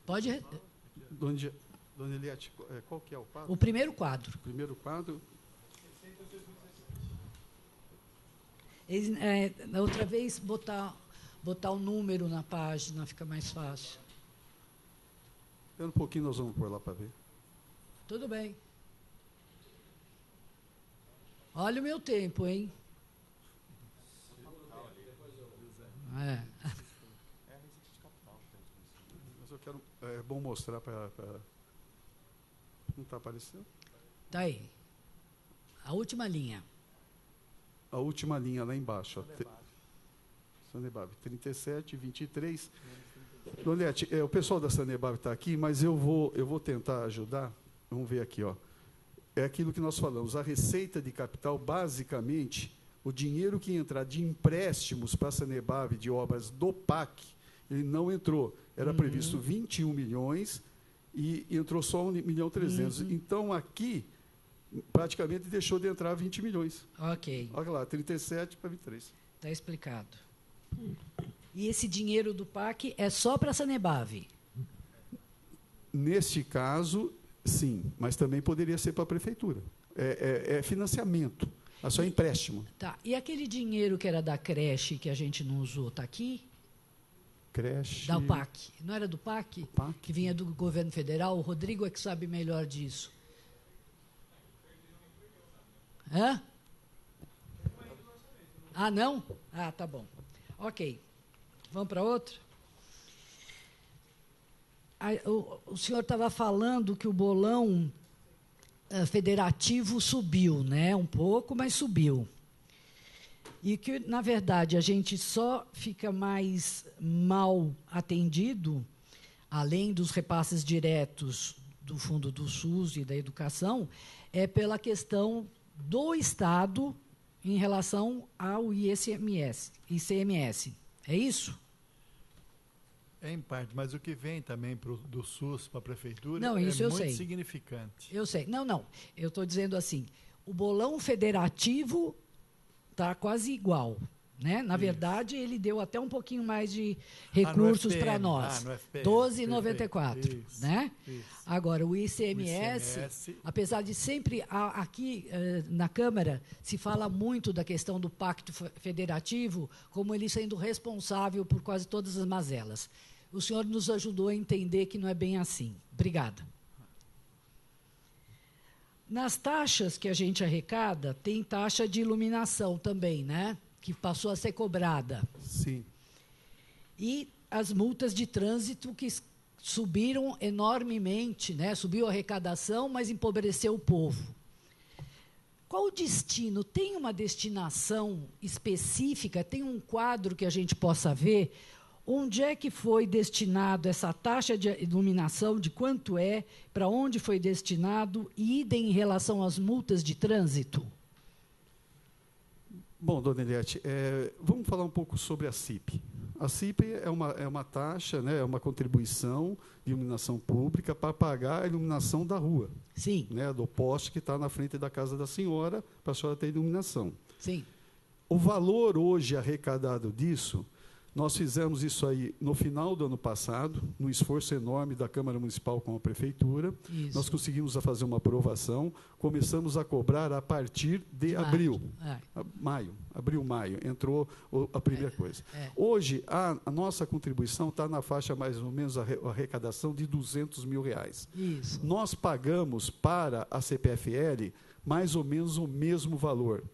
Pode... Dona Eliette, qual que é o quadro? O primeiro quadro. O primeiro quadro. Da outra vez, botar o número na página, fica mais fácil. Espera um pouquinho, nós vamos pôr lá para ver. Tudo bem. Olha o meu tempo, hein? Mas eu quero... É bom mostrar para... Não está aparecendo? Está aí. A última linha. A última linha lá embaixo. Sanebab, 37, 23. Dona Eliette, o pessoal da Sanebab está aqui, mas eu vou tentar ajudar. Vamos ver aqui, ó. É aquilo que nós falamos. A receita de capital, basicamente, o dinheiro que entrar de empréstimos para a Sanebab de obras do PAC, ele não entrou. Era previsto 21 milhões e entrou só 1.300.000. Então, aqui, praticamente deixou de entrar 20 milhões. Ok. Olha lá, 37 para 23. Está explicado. E esse dinheiro do PAC é só para a Sanebab? Neste caso, sim, mas também poderia ser para a prefeitura. É financiamento, é só empréstimo. Tá. E aquele dinheiro que era da creche que a gente não usou, está aqui? Creche. Da PAC. Não era do PAC? PAC? Que vinha do governo federal? O Rodrigo é que sabe melhor disso. Hã? Ah, não? Ah, tá bom. Ok. Vamos para outro? O senhor estava falando que o bolão federativo subiu, né? Um pouco, mas subiu. E que, na verdade, a gente só fica mais mal atendido, além dos repasses diretos do Fundo do SUS e da educação, é pela questão do Estado em relação ao ICMS. É isso? É em parte, mas o que vem também do SUS para a prefeitura não, isso é eu muito sei. significante. Eu sei. Não. Eu estou dizendo assim, o bolão federativo está quase igual. Né? Na verdade, ele deu até um pouquinho mais de recursos para nós. 12,94. Né? Agora, o ICMS, apesar de sempre, aqui na Câmara, se fala muito da questão do Pacto Federativo, como ele sendo responsável por quase todas as mazelas. O senhor nos ajudou a entender que não é bem assim. Obrigada. Nas taxas que a gente arrecada, tem taxa de iluminação também, né? Que passou a ser cobrada. Sim. E as multas de trânsito que subiram enormemente, né? Subiu a arrecadação, mas empobreceu o povo. Qual o destino? Tem uma destinação específica? Tem um quadro que a gente possa ver? Onde é que foi destinado essa taxa de iluminação, de quanto é, para onde foi destinado, e idem em relação às multas de trânsito? Bom, dona Eliette, vamos falar um pouco sobre a CIP. A CIP é uma taxa, né, é uma contribuição de iluminação pública para pagar a iluminação da rua. Sim. Né, do poste que está na frente da casa da senhora, para a senhora ter iluminação. Sim. O valor hoje arrecadado disso, nós fizemos isso aí no final do ano passado, num esforço enorme da Câmara Municipal com a Prefeitura. Isso. Nós conseguimos fazer uma aprovação, começamos a cobrar a partir de abril. Maio, entrou a primeira coisa. Hoje, a nossa contribuição está na faixa mais ou menos, a arrecadação de R$200 mil. Isso. Nós pagamos para a CPFL mais ou menos o mesmo valor.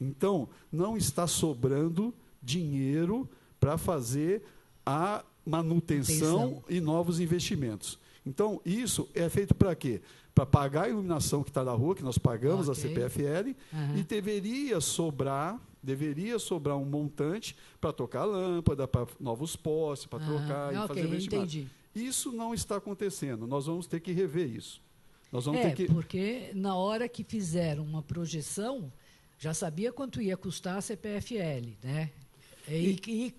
Então, não está sobrando dinheiro para fazer a manutenção e novos investimentos. Então, isso é feito para quê? Para pagar a iluminação que está na rua, que nós pagamos a CPFL, e deveria sobrar um montante para trocar lâmpada, para novos postes, para trocar e fazer investimento. Isso não está acontecendo. Nós vamos ter que rever isso. Nós vamos ter que... porque na hora que fizeram uma projeção, já sabia quanto ia custar a CPFL, né? E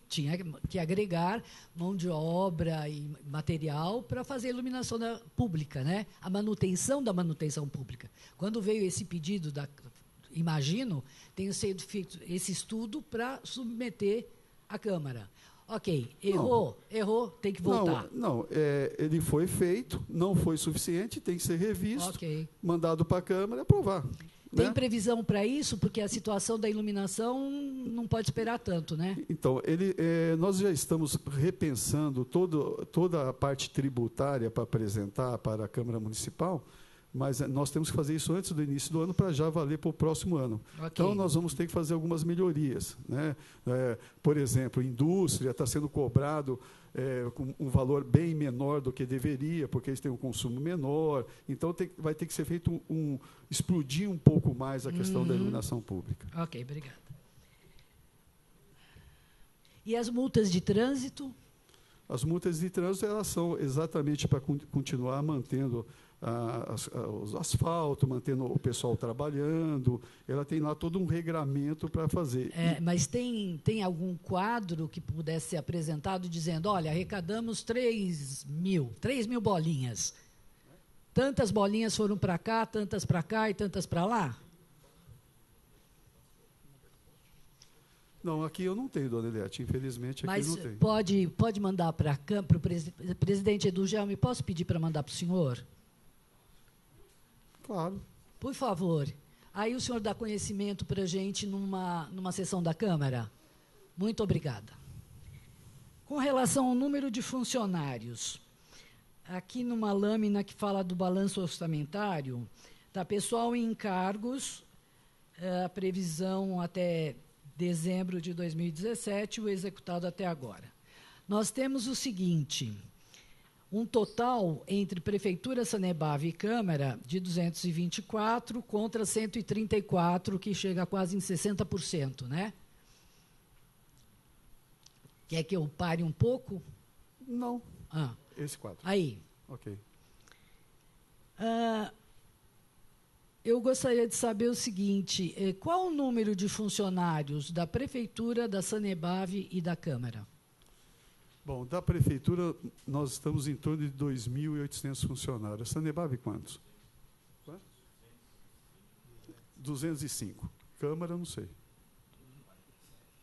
tinha que agregar mão de obra e material para fazer a iluminação pública, né? A manutenção da manutenção pública. Quando veio esse pedido, imagino, tenha sido feito esse estudo para submeter à Câmara. Ok, errou, tem que voltar. Não, ele foi feito, não foi suficiente, tem que ser revisto, Ok. mandado para a Câmara e aprovar. Tem né? previsão para isso? Porque a situação da iluminação não pode esperar tanto, né? Então, nós já estamos repensando toda a parte tributária para apresentar para a Câmara Municipal, mas nós temos que fazer isso antes do início do ano para já valer para o próximo ano. Ok. Então, nós vamos ter que fazer algumas melhorias. Né? Por exemplo, indústria está sendo cobrado com um valor bem menor do que deveria, porque eles têm um consumo menor. Então, vai ter que ser feito explodir um pouco mais a questão da iluminação pública. Ok, obrigada. E as multas de trânsito? As multas de trânsito elas são exatamente para continuar mantendo o asfalto, mantendo o pessoal trabalhando. Ela tem lá todo um regramento para fazer. Mas tem algum quadro que pudesse ser apresentado dizendo, olha, arrecadamos 3 mil bolinhas. Tantas bolinhas foram para cá, tantas para cá e tantas para lá? Não, aqui eu não tenho, dona Eliette, infelizmente aqui Mas não tem. pode mandar para o presidente Edugelme, posso pedir para mandar para o senhor? Claro. Por favor. Aí o senhor dá conhecimento para a gente numa sessão da Câmara? Muito obrigada. Com relação ao número de funcionários, aqui numa lâmina que fala do balanço orçamentário, está pessoal em encargos, a previsão até dezembro de 2017, o executado até agora. Nós temos o seguinte, um total entre Prefeitura, Sanepar e Câmara de 224 contra 134, que chega a quase em 60%, né? Quer que eu pare um pouco? Não. Esse quadro. Aí. Ok. Eu gostaria de saber o seguinte, qual o número de funcionários da Prefeitura, da Sanepar e da Câmara? Bom, da Prefeitura, nós estamos em torno de 2.800 funcionários. A Sanepar, quantos? 205. Câmara, não sei.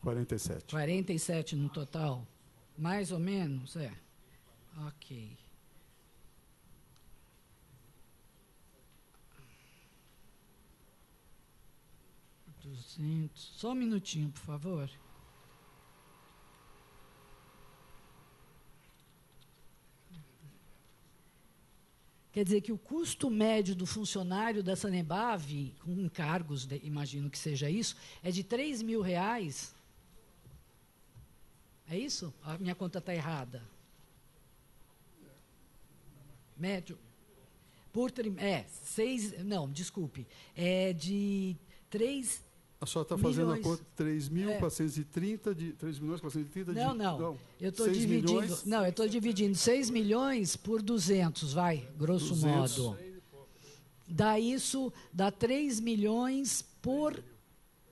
47. 47 no total? Mais ou menos, Ok. Só um minutinho, por favor. Quer dizer que o custo médio do funcionário da Sanepar, com encargos, imagino que seja isso, é de R$3.000. É isso? A minha conta está errada. Médio. Por desculpe. É de 3 A senhora está fazendo a conta 3.430 de 3.430 de... Não. Eu estou dividindo. Milhões, eu estou dividindo 6 milhões por 200, grosso 200. Modo. Dá 3 milhões por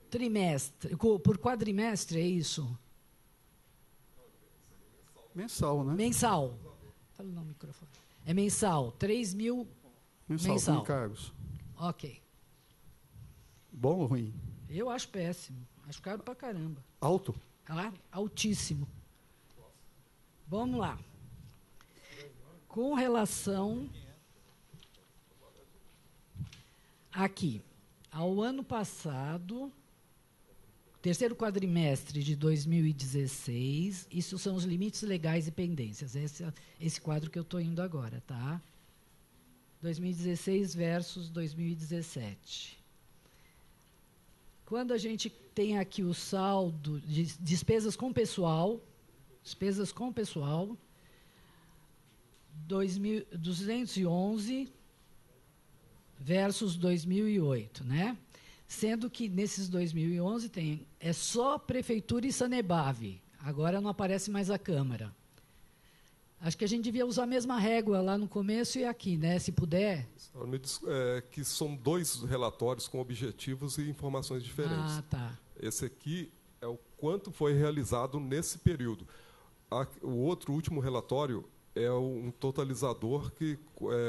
trimestre, por quadrimestre, é isso? Mensal, né? Mensal. Fala no microfone. É mensal, 3 mil mensal. Com encargos. Ok. Bom ou ruim? Eu acho péssimo. Acho caro pra caramba. Alto? Altíssimo. Vamos lá. Com relação aqui, ao ano passado, terceiro quadrimestre de 2016, isso são os limites legais e pendências. Esse quadro que eu estou indo agora, tá? 2016 versus 2017. Quando a gente tem aqui o saldo de despesas com pessoal, 211 versus 2008, né? Sendo que nesses 2011 é só Prefeitura e Sanepar. Agora não aparece mais a Câmara. Acho que a gente devia usar a mesma régua lá no começo e aqui, né? Se puder. Que são 2 relatórios com objetivos e informações diferentes. Tá. Esse aqui é o quanto foi realizado nesse período. O último relatório é um totalizador que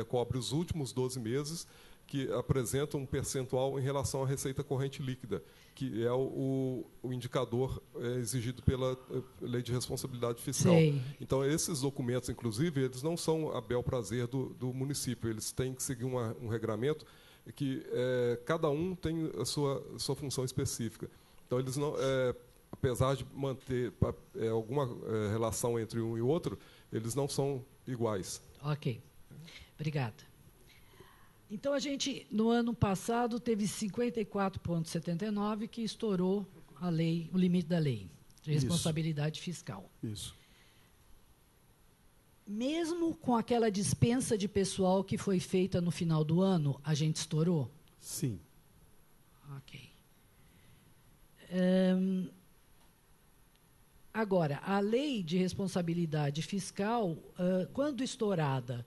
cobre os últimos 12 meses, que apresenta um percentual em relação à receita corrente líquida, que é o indicador exigido pela Lei de Responsabilidade Fiscal. Sei. Então, esses documentos, inclusive, eles não são a bel prazer do município, eles têm que seguir um regramento que cada um tem a sua função específica. Então, eles não, apesar de manter alguma relação entre um e outro, eles não são iguais. Ok. Obrigada. Então, a gente, no ano passado, teve 54,79, que estourou a lei, o limite da lei de responsabilidade fiscal. Isso. Mesmo com aquela dispensa de pessoal que foi feita no final do ano, a gente estourou? Sim. Ok. Agora, a lei de responsabilidade fiscal, quando estourada,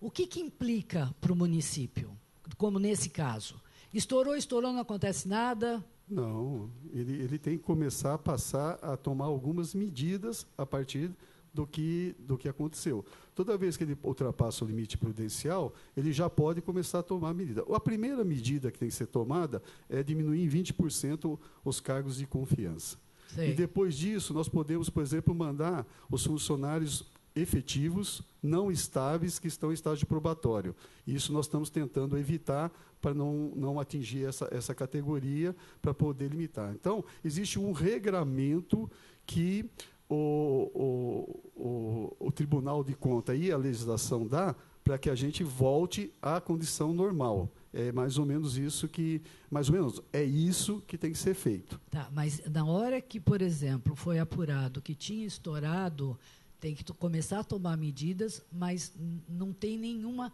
o que implica para o município, como nesse caso? Estourou, não acontece nada? Não, ele tem que começar a passar a tomar algumas medidas a partir do que aconteceu. Toda vez que ele ultrapassa o limite prudencial, ele já pode começar a tomar medida. A primeira medida que tem que ser tomada é diminuir em 20% os cargos de confiança. Sei. E depois disso, nós podemos, por exemplo, mandar os funcionários efetivos, não estáveis, que estão em estágio probatório. Isso nós estamos tentando evitar para não atingir essa categoria, para poder limitar. Então, existe um regramento que o Tribunal de Contas e a legislação dá para que a gente volte à condição normal. É mais ou menos isso que tem que ser feito. Tá, mas na hora que, por exemplo, foi apurado que tinha estourado, tem que começar a tomar medidas, mas não tem nenhuma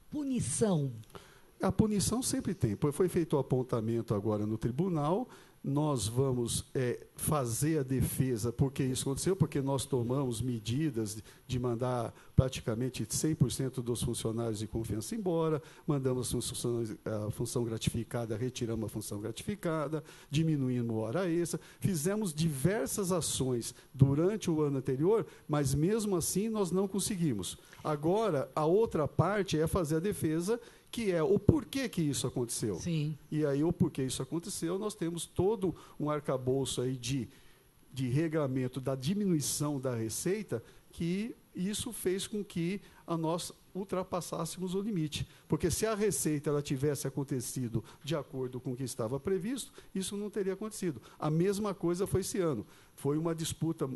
punição. A punição sempre tem. Foi feito o apontamento agora no tribunal, nós vamos fazer a defesa porque isso aconteceu, porque nós tomamos medidas de mandar praticamente 100% dos funcionários de confiança embora, mandamos a função gratificada, retiramos a função gratificada, diminuímos a hora extra, fizemos diversas ações durante o ano anterior, mas mesmo assim nós não conseguimos. Agora, a outra parte é fazer a defesa, que é o porquê que isso aconteceu. Sim. E aí, o porquê isso aconteceu, nós temos todo um arcabouço aí de regramento da diminuição da receita, que isso fez com que nós ultrapassássemos o limite. Porque se a receita ela tivesse acontecido de acordo com o que estava previsto, isso não teria acontecido. A mesma coisa foi esse ano. Foi uma disputa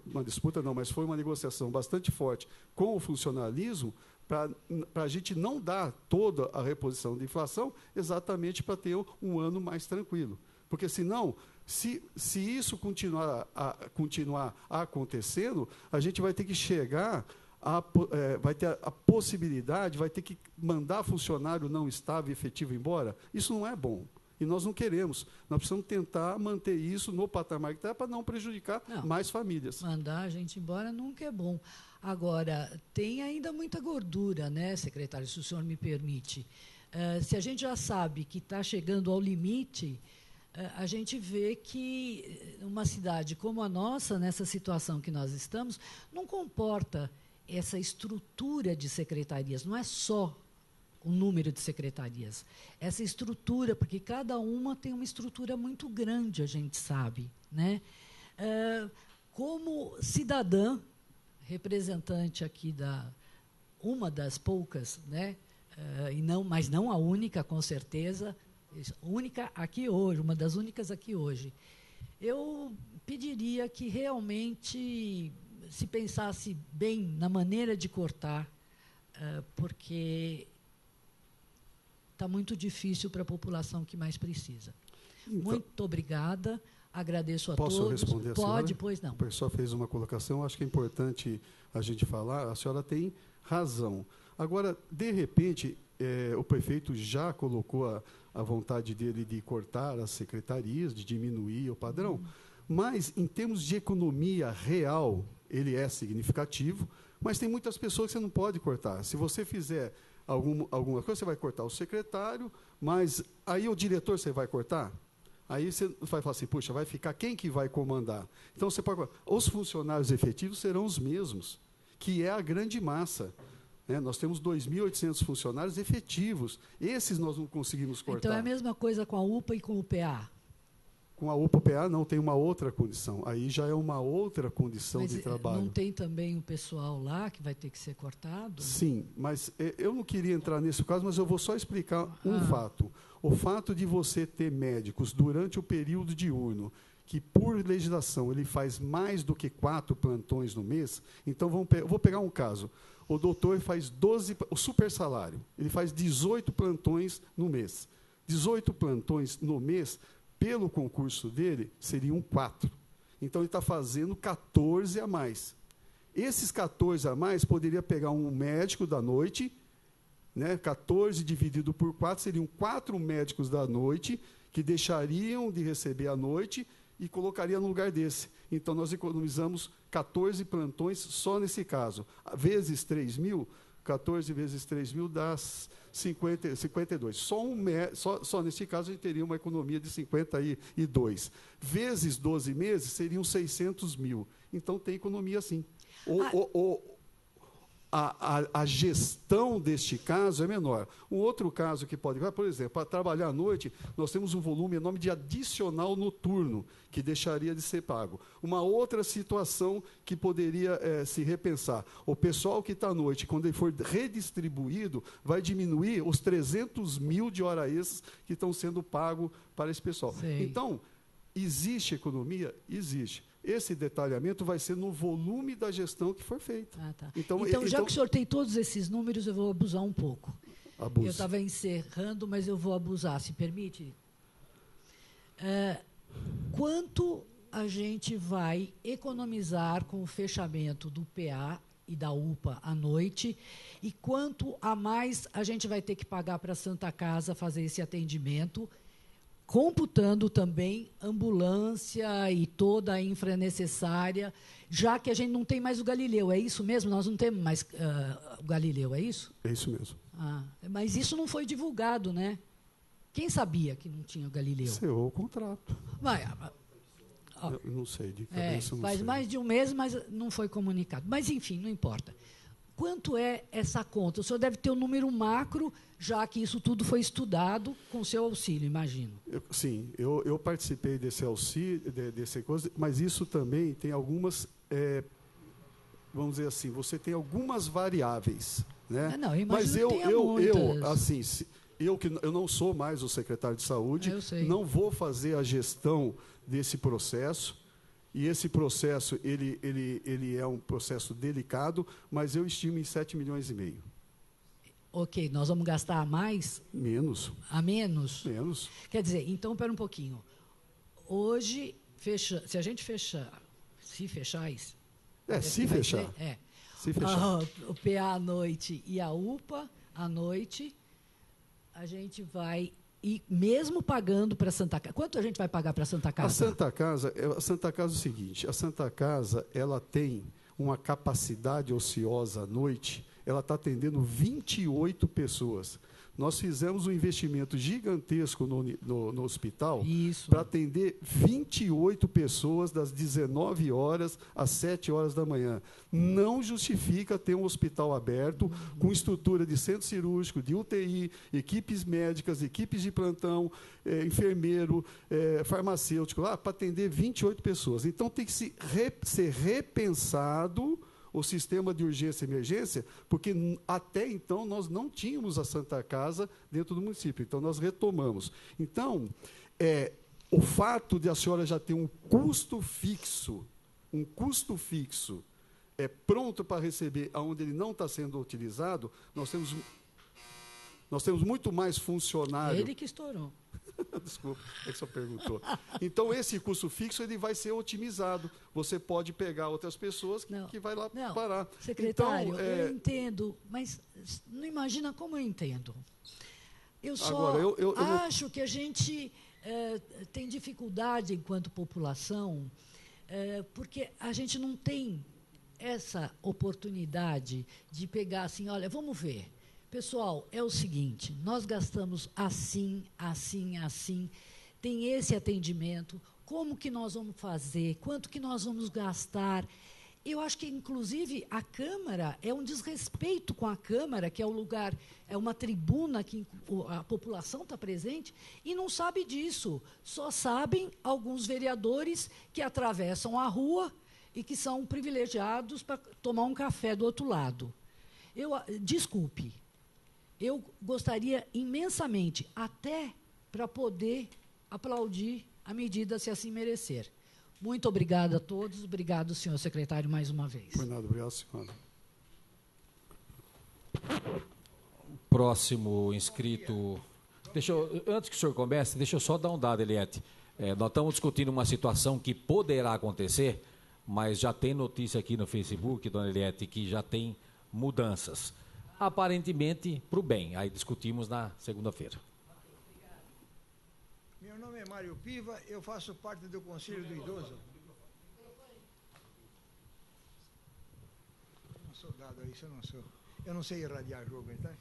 não, mas foi uma negociação bastante forte com o funcionalismo, para a gente não dar toda a reposição de inflação, exatamente para ter um ano mais tranquilo. Porque, senão, se isso continuar acontecendo, a gente vai ter que chegar, vai ter a possibilidade, vai ter que mandar funcionário não estável e efetivo embora. Isso não é bom. E nós não queremos. Nós precisamos tentar manter isso no patamar que está para não prejudicar mais famílias. Mandar a gente embora nunca é bom. Agora, tem ainda muita gordura, né, secretário, se o senhor me permite. Se a gente já sabe que está chegando ao limite, a gente vê que uma cidade como a nossa, nessa situação que nós estamos, não comporta essa estrutura de secretarias, não é só o número de secretarias. Essa estrutura, porque cada uma tem uma estrutura muito grande, a gente sabe, né? Como cidadã, representante aqui uma das poucas, né? Mas não a única, com certeza, única aqui hoje, uma das únicas aqui hoje. Eu pediria que realmente se pensasse bem na maneira de cortar, porque está muito difícil para a população que mais precisa. Então, muito obrigada, agradeço a todos. Posso responder a senhora? Pode, pois não. O pessoal fez uma colocação, acho que é importante a gente falar, a senhora tem razão. Agora, de repente, o prefeito já colocou a vontade dele de cortar as secretarias, de diminuir o padrão, mas, em termos de economia real, ele é significativo, mas tem muitas pessoas que você não pode cortar. Se você fizer alguma coisa, você vai cortar o secretário, mas aí o diretor você vai cortar? Aí você vai falar assim, puxa, vai ficar quem que vai comandar? Então, você pode cortar. Os funcionários efetivos serão os mesmos, que é a grande massa. né? Nós temos 2.800 funcionários efetivos. Esses nós não conseguimos cortar. Então é a mesma coisa com a UPA e com o PA? Com a UPA, o PA não, tem uma outra condição. Aí já é uma outra condição Mas de trabalho. não tem também o pessoal lá que vai ter que ser cortado? Sim, mas eu não queria entrar nesse caso, mas eu vou só explicar um fato. O fato de você ter médicos durante o período diurno, que por legislação ele faz mais do que 4 plantões no mês, então eu vou pegar um caso. O doutor faz 12, o super salário, ele faz 18 plantões no mês. 18 plantões no mês, pelo concurso dele, seriam 4. Então, ele está fazendo 14 a mais. Esses 14 a mais, poderia pegar um médico da noite, né, 14 dividido por 4, seriam 4 médicos da noite, que deixariam de receber à noite e colocaria no lugar desse. Então, nós economizamos 14 plantões só nesse caso. Vezes 3.000, 14 vezes 3.000 dá 52. Só nesse caso, a gente teria uma economia de 52. Vezes 12 meses, seriam 600 mil. Então, tem economia sim. A gestão deste caso é menor. Um outro caso que pode... Por exemplo, para trabalhar à noite, nós temos um volume enorme de adicional noturno, que deixaria de ser pago. Uma outra situação que poderia se repensar. O pessoal que está à noite, quando ele for redistribuído, vai diminuir os 300 mil de hora extras que estão sendo pagos para esse pessoal. Sei. Então, existe economia? Existe. Esse detalhamento vai ser no volume da gestão que for feita. Tá. Então, já que o senhor tem todos esses números, eu vou abusar um pouco. Abuse. Eu estava encerrando, mas eu vou abusar, se permite? Quanto a gente vai economizar com o fechamento do PA e da UPA à noite, e quanto a mais a gente vai ter que pagar para a Santa Casa fazer esse atendimento, computando também ambulância e toda a infra necessária, já que a gente não tem mais o Galileu. É isso mesmo? Nós não temos mais o Galileu, é isso? É isso mesmo. Mas isso não foi divulgado, né? Quem sabia que não tinha o Galileu? Encerrou o contrato. Eu não sei, de cabeça não faz sei. mais de um mês, mas não foi comunicado. Mas, enfim, não importa. Quanto é essa conta? O senhor deve ter um número macro, já que isso tudo foi estudado com seu auxílio, imagino. Sim, eu participei desse auxílio, desse coisa, mas isso também tem algumas, vamos dizer assim, você tem algumas variáveis, né? Não, eu imagino mas que tenha muitas. assim, eu não sou mais o secretário de saúde, não vou fazer a gestão desse processo. E esse processo, ele é um processo delicado, mas eu estimo em 7,5 milhões. Ok, nós vamos gastar a mais? Menos. A menos? Menos. Quer dizer, então, espera um pouquinho. Hoje, se a gente fechar, se fechar isso... Se fechar. Se fechar. O PA à noite e a UPA à noite, a gente vai... E mesmo pagando para a Santa Casa, quanto a gente vai pagar para a Santa Casa? A Santa Casa é o seguinte, a Santa Casa ela tem uma capacidade ociosa à noite, ela está atendendo 28 pessoas. Nós fizemos um investimento gigantesco no hospital para atender 28 pessoas das 19 horas às 7 horas da manhã. Não justifica ter um hospital aberto com estrutura de centro cirúrgico, de UTI, equipes médicas, equipes de plantão, enfermeiro, farmacêutico, para atender 28 pessoas. Então, tem que ser repensado o sistema de urgência e emergência, porque até então nós não tínhamos a Santa Casa dentro do município. Então, nós retomamos. Então, o fato de a senhora já ter um custo fixo pronto para receber, aonde ele não está sendo utilizado, nós temos muito mais funcionário. Ele que estourou. Desculpa, é que só perguntou. Então, esse custo fixo ele vai ser otimizado. Você pode pegar outras pessoas que vai lá parar. Secretário, então, eu entendo, mas não imagina como eu entendo. Eu só acho que a gente tem dificuldade enquanto população, porque a gente não tem essa oportunidade de pegar assim, olha, vamos ver. Pessoal, é o seguinte, nós gastamos assim, tem esse atendimento, como que nós vamos fazer, quanto que nós vamos gastar? Eu acho que, inclusive, a Câmara é um desrespeito com a Câmara, que é o lugar, é uma tribuna que a população está presente, e não sabe disso. Só sabem alguns vereadores que atravessam a rua e que são privilegiados para tomar um café do outro lado. Desculpe, eu gostaria imensamente, até para poder aplaudir a medida, se assim merecer. Muito obrigada a todos. Obrigado, senhor secretário, mais uma vez. Por nada, obrigado, senhora. Próximo inscrito. Antes que o senhor comece, deixa eu só dar um dado, Eliette. Nós estamos discutindo uma situação que poderá acontecer, mas já tem notícia aqui no Facebook, dona Eliette, que já tem mudanças. Aparentemente, para o bem. Aí discutimos na segunda-feira. Meu nome é Mário Piva, eu faço parte do Conselho do Idoso. Eu não sou dado a isso, eu não sou. Eu não sei irradiar jogo, tá?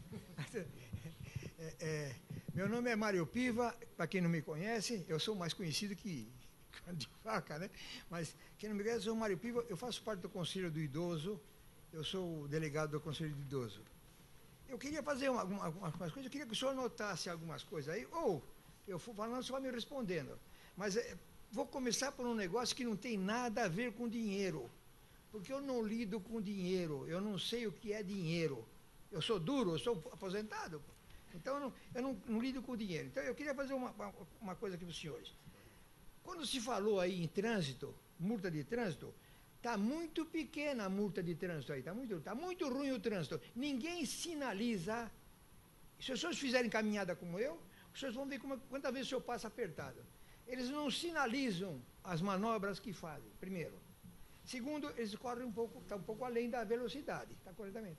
Meu nome é Mário Piva, para quem não me conhece, eu sou mais conhecido que de faca, né? Mas quem não me conhece, eu sou Mário Piva, eu faço parte do Conselho do Idoso, eu sou o delegado do Conselho do Idoso. Eu queria fazer algumas coisas, eu queria que o senhor notasse algumas coisas aí, ou eu for falando, você vai me respondendo. Mas vou começar por um negócio que não tem nada a ver com dinheiro. Porque eu não lido com dinheiro, eu não sei o que é dinheiro. Eu sou duro, eu sou aposentado. Então, eu não lido com dinheiro. Então, eu queria fazer uma coisa aqui para os senhores. Quando se falou aí em trânsito, multa de trânsito, está muito pequena a multa de trânsito aí, está muito ruim o trânsito. Ninguém sinaliza. Se os senhores fizerem caminhada como eu, os senhores vão ver quantas vezes o senhor passa apertado. Eles não sinalizam as manobras que fazem, primeiro. Segundo, eles correm está um pouco além da velocidade, está corretamente.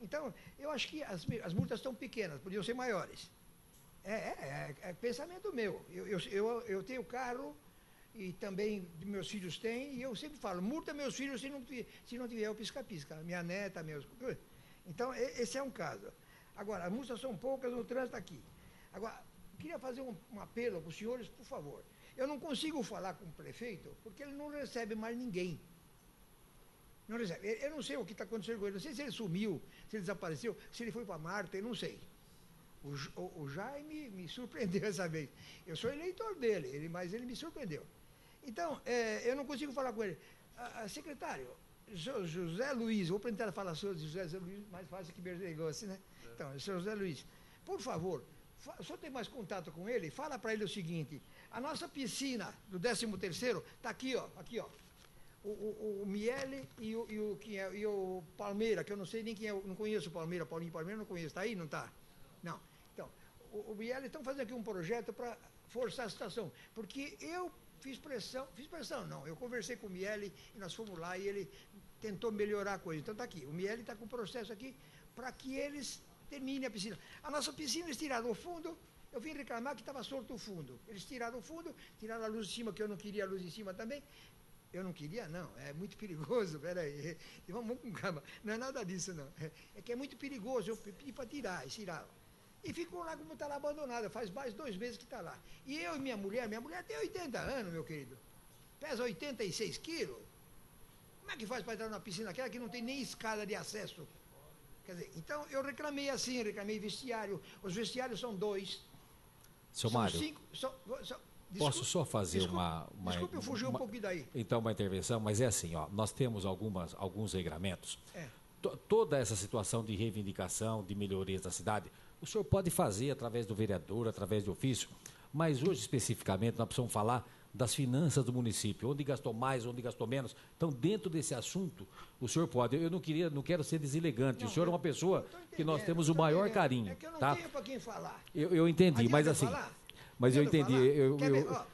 Então, eu acho que as multas estão pequenas, podiam ser maiores. É pensamento meu. Eu tenho carro e também meus filhos têm, e eu sempre falo, multa meus filhos se não tiver o pisca-pisca, minha neta, meus... Então, esse é um caso. Agora, as multas são poucas no trânsito aqui. Agora, queria fazer um apelo para os senhores, por favor. Eu não consigo falar com o prefeito, porque ele não recebe mais ninguém. Não recebe. Eu não sei o que está acontecendo com ele. Não sei se ele sumiu, se ele desapareceu, se ele foi para Marte, eu não sei. O Jaime me surpreendeu essa vez. Eu sou eleitor dele, mas ele me surpreendeu. Então, eu não consigo falar com ele. Secretário, José Luiz, vou tentar falar sobre José Luiz, mais fácil que Berdegosse, né? Então, José Luiz, por favor, o senhor tem mais contato com ele? Fala para ele o seguinte, a nossa piscina do 13º está aqui, ó. O Miele e o Palmeira, que eu não sei nem quem é, não conheço o Palmeira, Paulinho Palmeira, não conheço, está aí? Não está? Não. Então, o Miele estão fazendo aqui um projeto para forçar a situação, porque eu fiz pressão não, eu conversei com o Miele e nós fomos lá e ele tentou melhorar a coisa, então está aqui, o Miele está com o processo aqui para que eles terminem a piscina. A nossa piscina eles tiraram o fundo, eu vim reclamar que estava solto o fundo, eles tiraram o fundo, tiraram a luz de cima, que eu não queria a luz de cima também. Eu não queria, não. É muito perigoso, peraí. Vamos com calma. Não é nada disso, não. É que é muito perigoso. Eu pedi para tirar, eles tiraram. E ficou lá como está lá abandonada. Faz mais 2 meses que está lá. E eu e minha mulher tem 80 anos, meu querido. Pesa 86 quilos. Como é que faz para entrar numa piscina aquela que não tem nem escada de acesso? Quer dizer, então eu reclamei assim, reclamei vestiário. Os vestiários são 2. Seu Mário. 5. Posso só fazer uma Desculpe, eu fugi um pouco daí. Então, uma intervenção, mas é assim, ó, nós temos alguns regramentos. Toda essa situação de reivindicação, de melhorias da cidade, o senhor pode fazer através do vereador, através de ofício, mas hoje, especificamente, nós precisamos falar das finanças do município, onde gastou mais, onde gastou menos. Então, dentro desse assunto, o senhor pode. Eu não quero ser deselegante. O senhor é uma pessoa que nós temos o maior carinho. É que eu não tá? tenho para quem falar. Eu entendi, Adianta mas assim... falar? Mas eu entendi,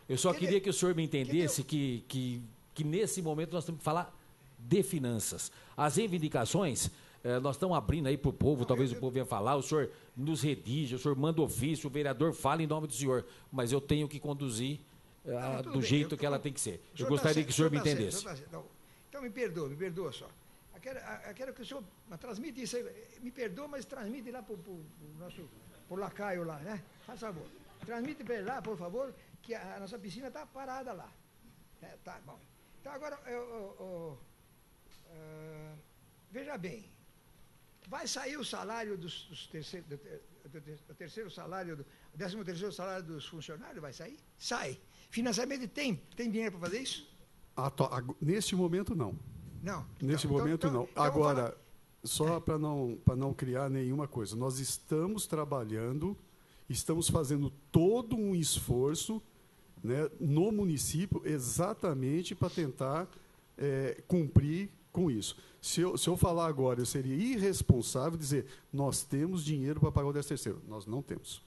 eu só queria que o senhor me entendeu? entendesse que nesse momento nós temos que falar de finanças. As reivindicações, nós estamos abrindo aí para o povo, talvez o povo venha falar, o senhor nos redige, o senhor manda ofício, o vereador fala em nome do senhor, mas eu tenho que conduzir do jeito que ela tem que ser. Eu gostaria que o senhor me entendesse. Então me perdoa só. Eu quero que o senhor transmita isso aí, me perdoa, mas transmite lá para o nosso lacaio lá, né? Faz favor. Transmite para ele lá, por favor, que a nossa piscina está parada lá. Tá bom. Então agora, Veja bem, vai sair o salário do terceiro salário, do 13º salário dos funcionários, vai sair? Sai. Financiamento tem dinheiro para fazer isso? Neste momento, não. Não. Neste momento, não. Agora, só para não criar nenhuma coisa, nós estamos trabalhando, estamos fazendo todo um esforço, né, no município exatamente para tentar cumprir com isso. Se eu falar agora, eu seria irresponsável dizer nós temos dinheiro para pagar o 13º. Nós não temos.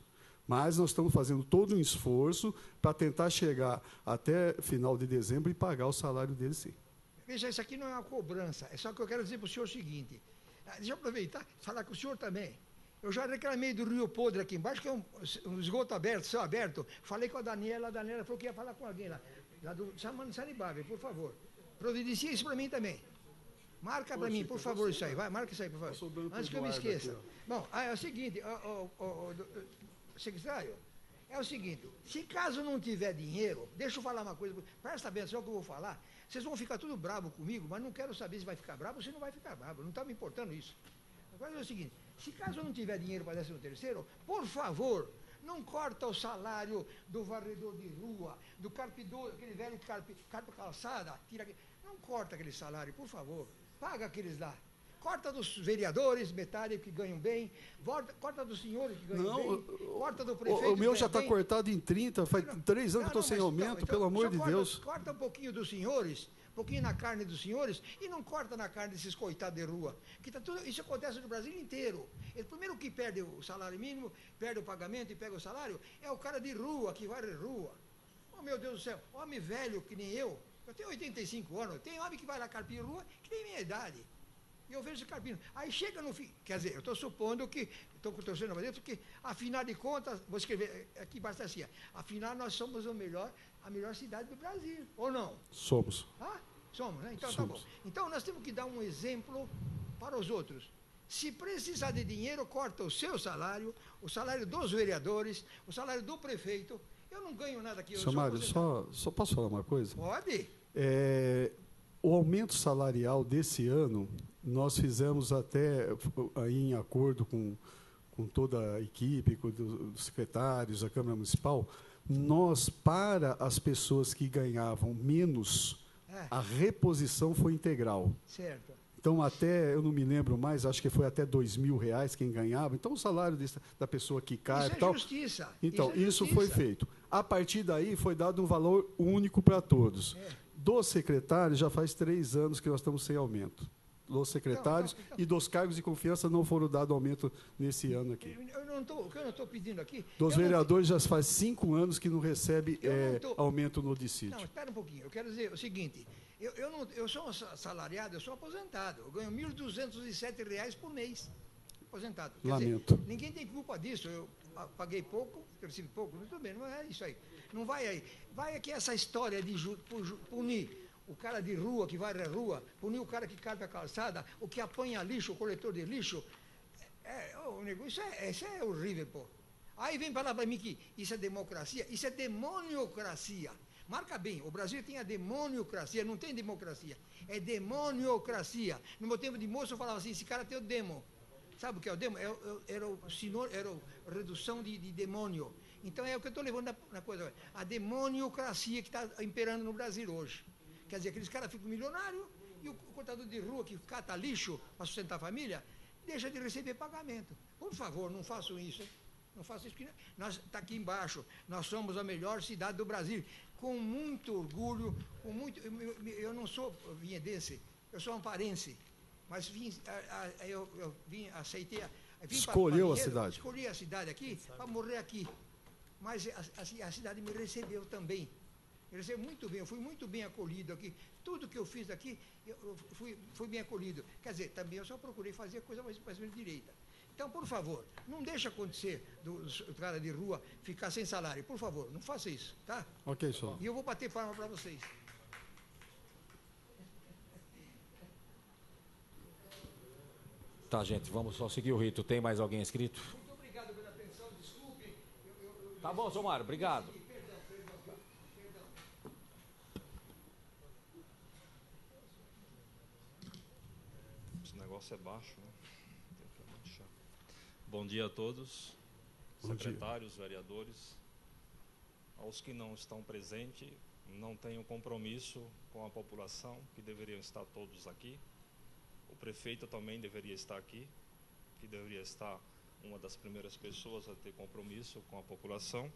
Mas nós estamos fazendo todo um esforço para tentar chegar até final de dezembro e pagar o salário deles, sim. Veja, isso aqui não é uma cobrança. É só que eu quero dizer para o senhor o seguinte. Deixa eu aproveitar e falar com o senhor também. Eu já reclamei do Rio Podre aqui embaixo, que é um esgoto aberto, céu aberto. Falei com a Daniela falou que ia falar com alguém lá do Sanibável, por favor. Providencia isso para mim também. Marca para mim, por favor, isso aí. Vai, marca isso aí, por favor. Antes que eu me esqueça. Bom, é o seguinte, secretário, é o seguinte, se caso não tiver dinheiro, deixa eu falar uma coisa, presta atenção que eu vou falar, vocês vão ficar tudo bravo comigo, mas não quero saber se vai ficar bravo ou se não vai ficar bravo, não está me importando isso. Agora é o seguinte, se caso não tiver dinheiro para 13º, por favor, não corta o salário do varredor de rua, do carpidor, aquele velho carpa calçada, não corta aquele salário, por favor, paga aqueles lá. Corta dos vereadores, metade que ganham bem, corta dos senhores que ganham bem, corta do prefeito. O meu já está cortado em 30, faz 3 anos que estou sem aumento, pelo amor de Deus. Corta um pouquinho dos senhores, um pouquinho na carne dos senhores, e não corta na carne desses coitados de rua. Que tá tudo, isso acontece no Brasil inteiro. O primeiro que perde o salário mínimo, perde o pagamento e pega o salário, é o cara de rua, que varre rua. Oh, meu Deus do céu, homem velho que nem eu tenho 85 anos, tem homem que vai lá carpir rua que tem minha idade. E eu vejo esse carpino. Aí chega no fim. Quer dizer, eu estou supondo que. Estou torcendo para dentro, porque, afinal de contas, vou escrever aqui, basta assim. Afinal, nós somos a melhor cidade do Brasil. Ou não? Somos. Somos, né? Então somos. Tá bom. Então nós temos que dar um exemplo para os outros. Se precisar de dinheiro, corta o seu salário, o salário dos vereadores, o salário do prefeito. Eu não ganho nada aqui. Senhor Mário, só posso falar uma coisa? Pode. O aumento salarial desse ano, nós fizemos até aí em acordo com toda a equipe, com os secretários, a Câmara Municipal, nós, para as pessoas que ganhavam menos, a reposição foi integral. Certo. Então, até, eu não me lembro mais, acho que foi até R$2.000 quem ganhava. Então, o salário da pessoa que cai... Isso é justiça. Então, isso foi feito. A partir daí, foi dado um valor único para todos. Dos secretários, já faz 3 anos que nós estamos sem aumento. Dos secretários e dos cargos de confiança não foram dado aumento nesse ano aqui. O que eu não estou pedindo aqui... Dos vereadores já faz 5 anos que não recebe aumento no dissídio. Não, espera um pouquinho. Eu quero dizer o seguinte, eu sou assalariado, eu sou aposentado. Eu ganho R$ 1.207 por mês. Aposentado. Lamento. Dizer, ninguém tem culpa disso. Eu paguei pouco, recebi pouco, muito bem, não é isso aí. Não vai aí. Vai aqui essa história de punir o cara de rua, que varre a rua, punir o cara que carga a calçada, o que apanha lixo, o coletor de lixo. Isso é horrível, pô. Aí vem falar para mim que isso é democracia, isso é demoniocracia. Marca bem, o Brasil tem a demoniocracia, não tem democracia, é demoniocracia. No meu tempo de moço eu falava assim, esse cara tem o demo. Sabe o que é o demo? Era a redução de demônio. Então é o que eu estou levando na coisa. A demoniocracia que está imperando no Brasil hoje. Quer dizer, aqueles caras ficam milionários e o cortador de rua que cata lixo para sustentar a família, deixa de receber pagamento. Por favor, não façam isso. Hein? Não façam isso. Está aqui embaixo. Nós somos a melhor cidade do Brasil. Com muito orgulho, eu não sou vinhedense, eu sou amparense. Mas eu aceitei. Escolheu a cidade. Escolhi a cidade aqui para morrer aqui. Mas a cidade me recebeu também. Me recebeu muito bem, eu fui muito bem acolhido aqui. Tudo que eu fiz aqui, eu fui bem acolhido. Quer dizer, também eu só procurei fazer a coisa mais ou menos direita. Então, por favor, não deixe acontecer do cara de rua ficar sem salário. Por favor, não faça isso, tá? Ok, senhor. E eu vou bater palma para vocês. Tá, gente, vamos só seguir o rito. Tem mais alguém inscrito? Muito obrigado pela atenção, desculpe. Tá bom, senhor Mário, obrigado. ser baixo, né? Bom dia a todos, secretários, vereadores. Aos que não estão presentes, não tenho compromisso com a população, que deveriam estar todos aqui. O prefeito também deveria estar aqui, que deveria estar uma das primeiras pessoas a ter compromisso com a população.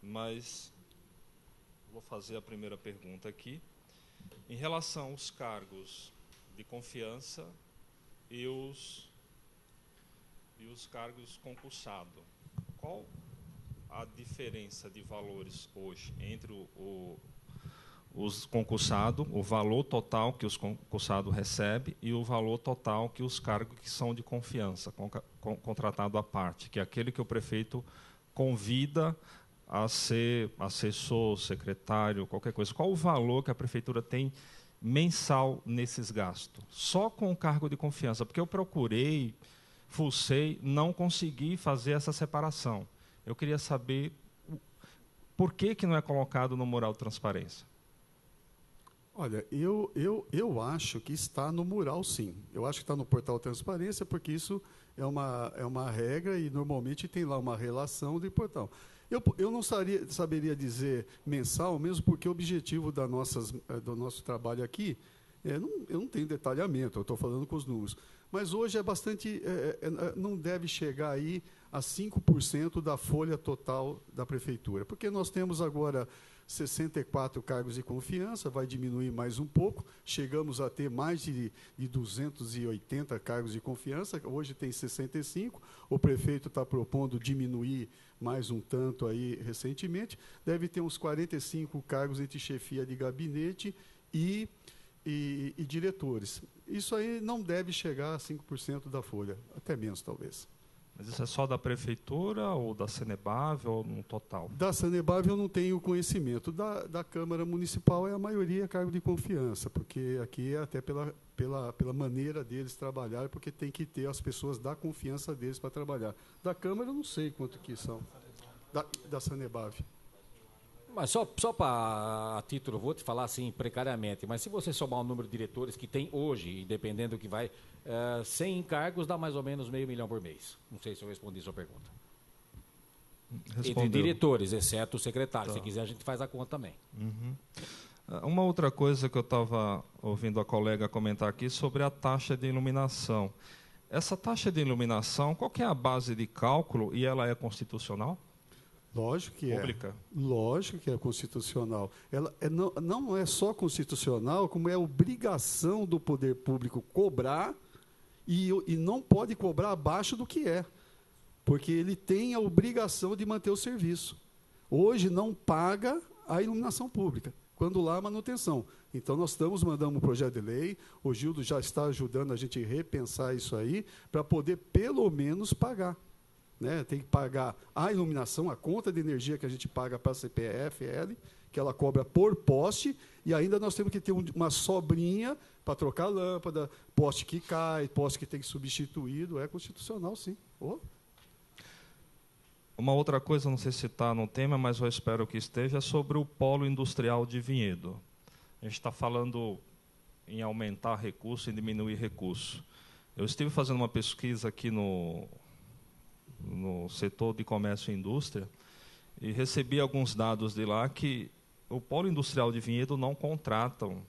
Mas vou fazer a primeira pergunta aqui. Em relação aos cargos de confiança e os cargos concursados, qual a diferença de valores hoje entre os concursados, o valor total que os concursados recebem e o valor total que os cargos que são de confiança, contratado à parte, que é aquele que o prefeito convida a ser assessor, secretário, qualquer coisa. Qual o valor que a prefeitura tem mensal nesses gastos? Só com o cargo de confiança, porque eu procurei, fucei, não consegui fazer essa separação. Eu queria saber por que não é colocado no mural de transparência. Olha, eu acho que está no mural, sim. Eu acho que está no portal Transparência, porque isso é uma regra e normalmente tem lá uma relação de portal. Eu não saberia dizer mensal, mesmo porque o objetivo do nosso trabalho aqui, eu não tenho detalhamento, eu estou falando com os números. Mas hoje é bastante, não deve chegar aí a 5% da folha total da prefeitura, porque nós temos agora 64 cargos de confiança, vai diminuir mais um pouco, chegamos a ter mais de 280 cargos de confiança, hoje tem 65, o prefeito está propondo diminuir mais um tanto aí recentemente, deve ter uns 45 cargos entre chefia de gabinete e diretores. Isso aí não deve chegar a 5% da folha, até menos talvez. Mas isso é só da prefeitura ou da Sanebave ou no total? Da Sanebave eu não tenho conhecimento. Da Câmara Municipal é a maioria cargo de confiança, porque aqui é até pela maneira deles trabalhar, porque tem que ter as pessoas da confiança deles para trabalhar. Da Câmara eu não sei quanto que são. Da Sanebave. Mas só para a título, vou te falar assim precariamente, mas se você somar o número de diretores que tem hoje, dependendo do que vai, 100 encargos dá mais ou menos R$500 mil por mês. Não sei se eu respondi a sua pergunta. Respondeu. Entre diretores, exceto o secretário. Tá. Se quiser, a gente faz a conta também. Uhum. Uma outra coisa que eu estava ouvindo a colega comentar aqui sobre a taxa de iluminação. Essa taxa de iluminação, qual que é a base de cálculo e ela é constitucional? Lógico que Pública. Lógico que é constitucional. Ela não é só constitucional, como é obrigação do poder público cobrar e não pode cobrar abaixo do que é, porque ele tem a obrigação de manter o serviço. Hoje não paga a iluminação pública, quando lá a manutenção. Então nós mandamos um projeto de lei, o Gildo já está ajudando a gente a repensar isso aí, para poder pelo menos pagar. Né, tem que pagar a iluminação, a conta de energia que a gente paga para a CPFL, que ela cobra por poste, e ainda nós temos que ter uma sobrinha para trocar lâmpada, poste que cai, poste que tem que ser substituído. É constitucional, sim. Oh. Uma outra coisa, não sei se está no tema, mas eu espero que esteja, sobre o polo industrial de Vinhedo. A gente está falando em aumentar recurso e diminuir recurso. Eu estive fazendo uma pesquisa aqui no setor de comércio e indústria e recebi alguns dados de lá que o polo industrial de Vinhedo não contratam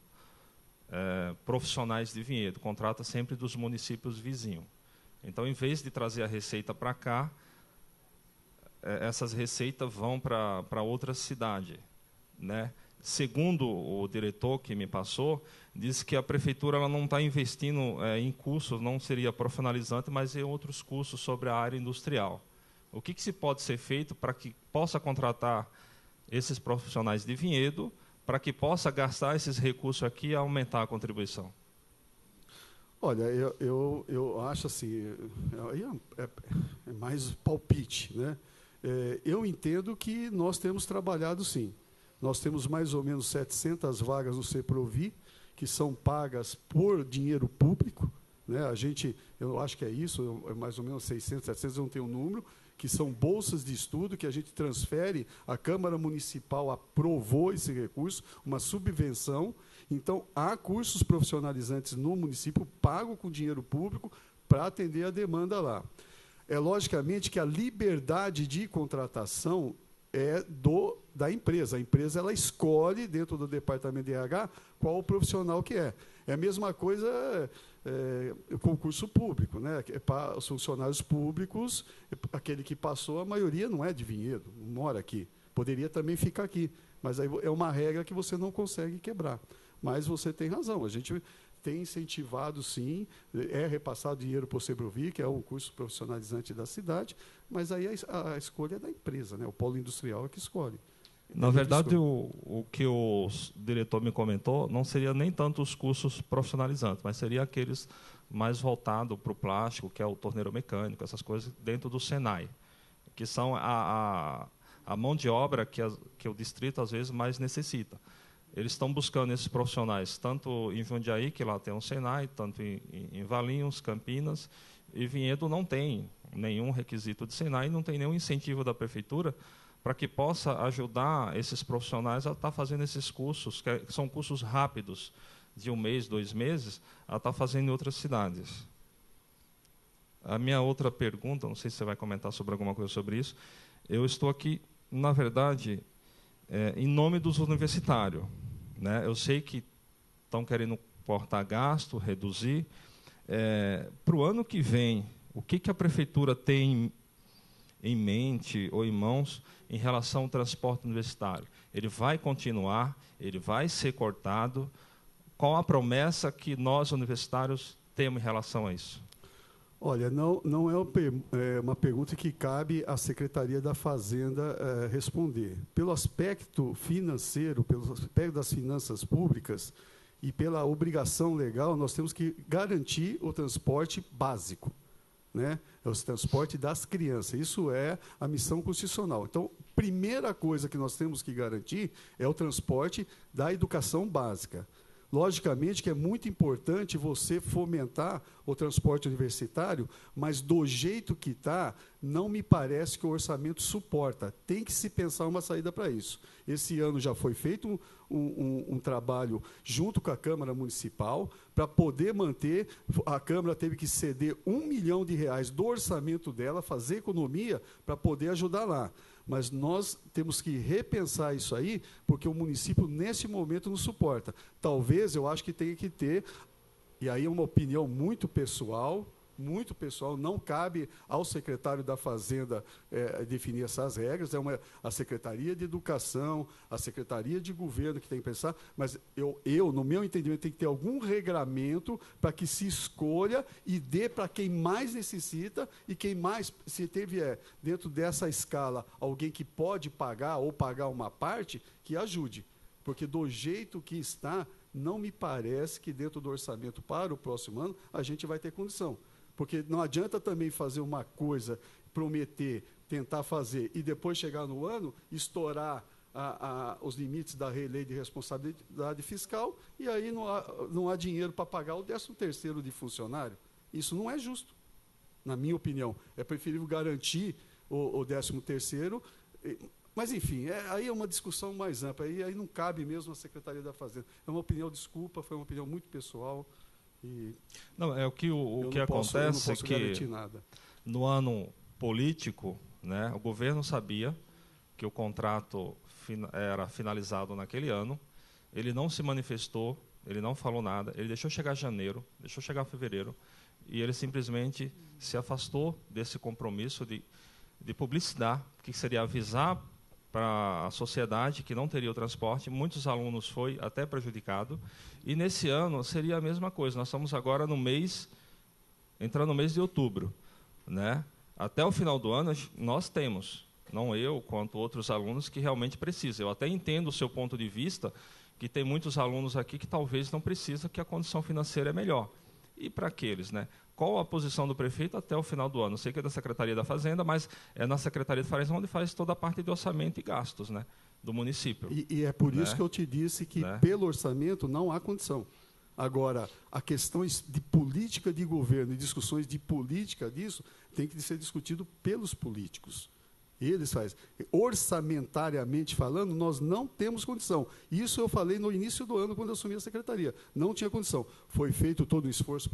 profissionais de Vinhedo, contrata sempre dos municípios vizinhos. Então, em vez de trazer a receita para cá, essas receitas vão para outra cidade, né? Segundo o diretor que me passou, disse que a prefeitura ela não está investindo em cursos, não seria profissionalizante, mas em outros cursos sobre a área industrial. O que se pode ser feito para que possa contratar esses profissionais de Vinhedo, para que possa gastar esses recursos aqui e aumentar a contribuição? Olha, eu acho assim, é mais palpite, né? Eu entendo que nós temos trabalhado, sim. Nós temos mais ou menos 700 vagas no CEPROVI, que são pagas por dinheiro público. Né? Eu acho que é isso, mais ou menos 600, 700, eu não tenho um número, que são bolsas de estudo que a gente transfere, a Câmara Municipal aprovou esse recurso, uma subvenção. Então, há cursos profissionalizantes no município, pago com dinheiro público, para atender a demanda lá. É logicamente que a liberdade de contratação é da empresa. A empresa ela escolhe, dentro do departamento de RH, qual o profissional que é. É a mesma coisa concurso público, né? Para os funcionários públicos, aquele que passou, a maioria não é de Vinhedo, não mora aqui. Poderia também ficar aqui, mas aí é uma regra que você não consegue quebrar. Mas você tem razão, a gente tem incentivado, sim, é repassado dinheiro para o Sebrovi, que é um curso profissionalizante da cidade, mas aí a escolha é da empresa, né? O polo industrial é que escolhe. Na verdade, o que o diretor me comentou não seria nem tanto os cursos profissionalizantes, mas seria aqueles mais voltados para o plástico, que é o torneiro mecânico, essas coisas dentro do Senai, que são a mão de obra que o distrito, às vezes, mais necessita. Eles estão buscando esses profissionais, tanto em Jundiaí, que lá tem um Senai, tanto em Valinhos, Campinas, e Vinhedo não tem nenhum requisito de Senai, não tem nenhum incentivo da prefeitura para que possa ajudar esses profissionais a estar fazendo esses cursos, que são cursos rápidos, de 1 mês, 2 meses, a estar fazendo em outras cidades. A minha outra pergunta, não sei se você vai comentar sobre alguma coisa sobre isso, eu estou aqui, na verdade, em nome dos universitários. Né? Eu sei que estão querendo cortar gasto, reduzir. Para o ano que vem, o que a prefeitura tem em mente ou em mãos em relação ao transporte universitário? Ele vai continuar? Ele vai ser cortado? Qual a promessa que nós, universitários, temos em relação a isso? Olha, não é uma pergunta que cabe à Secretaria da Fazenda responder. Pelo aspecto financeiro, pelo aspecto das finanças públicas e pela obrigação legal, nós temos que garantir o transporte básico, né? É o transporte das crianças. Isso é a missão constitucional. Então, primeira coisa que nós temos que garantir é o transporte da educação básica. Logicamente que é muito importante você fomentar o transporte universitário, mas do jeito que está, não me parece que o orçamento suporta. Tem que se pensar uma saída para isso. Esse ano já foi feito um trabalho junto com a Câmara Municipal para poder manter. A Câmara teve que ceder R$1 milhão do orçamento dela, fazer economia para poder ajudar lá. Mas nós temos que repensar isso aí, porque o município, nesse momento, não suporta. Talvez, eu acho que tenha que ter, e aí é uma opinião muito pessoal, não cabe ao secretário da Fazenda definir essas regras, a Secretaria de Educação, a Secretaria de Governo que tem que pensar, mas eu, no meu entendimento, tem que ter algum regramento para que se escolha e dê para quem mais necessita e quem mais, se tiver dentro dessa escala alguém que pode pagar ou pagar uma parte, que ajude. Porque do jeito que está, não me parece que dentro do orçamento para o próximo ano a gente vai ter condição. Porque não adianta também fazer uma coisa, prometer, tentar fazer, e depois chegar no ano, estourar os limites da lei de responsabilidade fiscal, e aí não há dinheiro para pagar o 13º de funcionário. Isso não é justo, na minha opinião. É preferível garantir o 13º, mas, enfim, aí é uma discussão mais ampla, aí não cabe mesmo a Secretaria da Fazenda. É uma opinião, desculpa, foi uma opinião muito pessoal. Não, é o que acontece é que no ano político, né, o governo sabia que o contrato era finalizado naquele ano, ele não se manifestou, ele não falou nada, ele deixou chegar janeiro, deixou chegar fevereiro, e ele simplesmente se afastou desse compromisso de publicidade, que seria avisar para a sociedade que não teria o transporte. Muitos alunos foi até prejudicado, e nesse ano seria a mesma coisa. Nós estamos agora entrando no mês de outubro, né? Até o final do ano nós temos, não eu, quanto outros alunos que realmente precisam. Eu até entendo o seu ponto de vista, que tem muitos alunos aqui que talvez não precisam, que a condição financeira é melhor. E para aqueles, né? Qual a posição do prefeito até o final do ano? Eu sei que é da Secretaria da Fazenda, mas é na Secretaria de Fazenda onde faz toda a parte de orçamento e gastos, né, do município. E é por isso que eu te disse que, pelo orçamento, não há condição. Agora, a questões de política de governo e discussões de política disso tem que ser discutido pelos políticos. Eles fazem. Orçamentariamente falando, nós não temos condição. Isso eu falei no início do ano, quando eu assumi a secretaria. Não tinha condição. Foi feito todo o esforço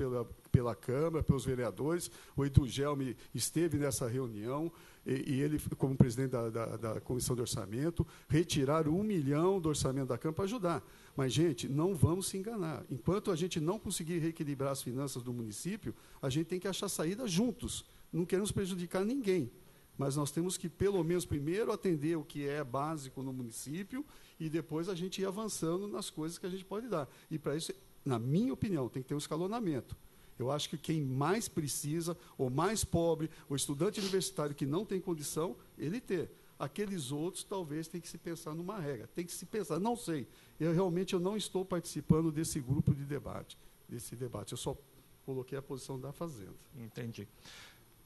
pela Câmara, pelos vereadores. O Edugelme esteve nessa reunião, e ele, como presidente da Comissão de Orçamento, retiraram 1 milhão do orçamento da Câmara para ajudar. Mas, gente, não vamos se enganar. Enquanto a gente não conseguir reequilibrar as finanças do município, a gente tem que achar saída juntos. Não queremos prejudicar ninguém. Mas nós temos que, pelo menos, primeiro atender o que é básico no município e depois a gente ir avançando nas coisas que a gente pode dar. E, para isso, na minha opinião, tem que ter um escalonamento. Eu acho que quem mais precisa, o mais pobre, o estudante universitário que não tem condição, ele ter. Aqueles outros, talvez, tem que se pensar numa regra. Tem que se pensar, não sei. Realmente, eu não estou participando desse grupo de debate, desse debate. Eu só coloquei a posição da Fazenda. Entendi.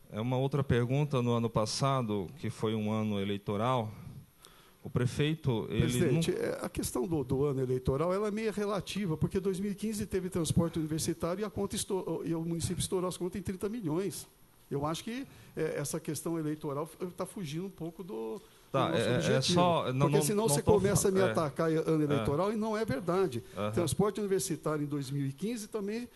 É uma outra pergunta. No ano passado, que foi um ano eleitoral, o prefeito... Presidente, a questão do ano eleitoral ela é meio relativa, porque 2015 teve transporte universitário e a conta e o município estourou as contas em 30 milhões. Eu acho que essa questão eleitoral está fugindo um pouco do nosso objetivo. Porque senão você começa a me atacar ano eleitoral e não é verdade. Transporte universitário em 2015 também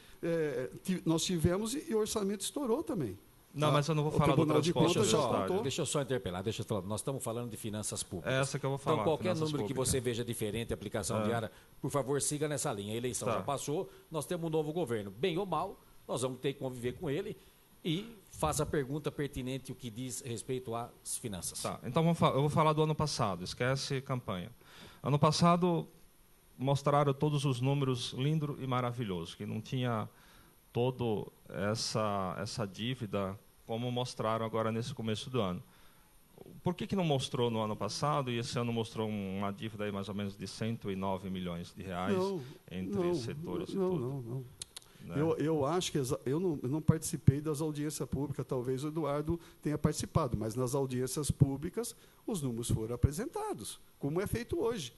nós tivemos e o orçamento estourou também. Não, mas eu não vou falar do transporte universitário. Deixa eu só interpelar. Nós estamos falando de finanças públicas. É essa que eu vou falar. Então, qualquer número que você veja diferente, aplicação diária, por favor, siga nessa linha. A eleição já passou, nós temos um novo governo. Bem ou mal, nós vamos ter que conviver com ele e faça a pergunta pertinente o que diz respeito às finanças. Tá, então eu vou falar do ano passado, esquece campanha. Ano passado mostraram todos os números lindo e maravilhoso, que não tinha toda essa dívida como mostraram agora nesse começo do ano. Por que não mostrou no ano passado e esse ano mostrou uma dívida aí mais ou menos de 109 milhões de reais entre setores e tudo? Não. Né? Eu acho que eu não participei das audiências públicas, talvez o Eduardo tenha participado, mas nas audiências públicas os números foram apresentados, como é feito hoje.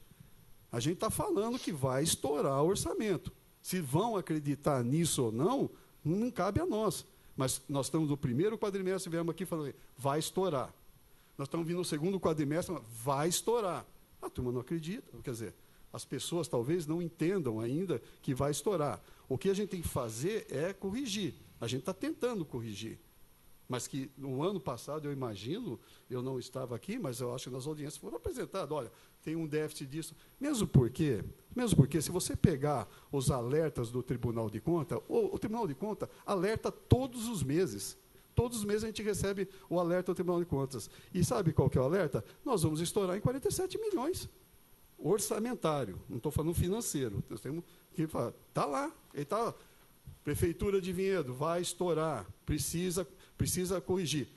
A gente está falando que vai estourar o orçamento. Se vão acreditar nisso ou não, não cabe a nós. Mas nós estamos no primeiro quadrimestre, viemos aqui falando, vai estourar. Nós estamos vindo no segundo quadrimestre, vai estourar. A turma não acredita. Quer dizer, as pessoas talvez não entendam ainda que vai estourar. O que a gente tem que fazer é corrigir. A gente está tentando corrigir. Mas que no ano passado, eu imagino, eu não estava aqui, mas eu acho que nas audiências foram apresentadas, olha, tem um déficit disso. Mesmo porque, se você pegar os alertas do Tribunal de Contas, o Tribunal de Contas alerta todos os meses. Todos os meses a gente recebe o alerta do Tribunal de Contas. E sabe qual que é o alerta? Nós vamos estourar em 47 milhões. Orçamentário, não estou falando financeiro. Nós temos que falar, está lá, ele está lá. Prefeitura de Vinhedo, vai estourar, precisa corrigir.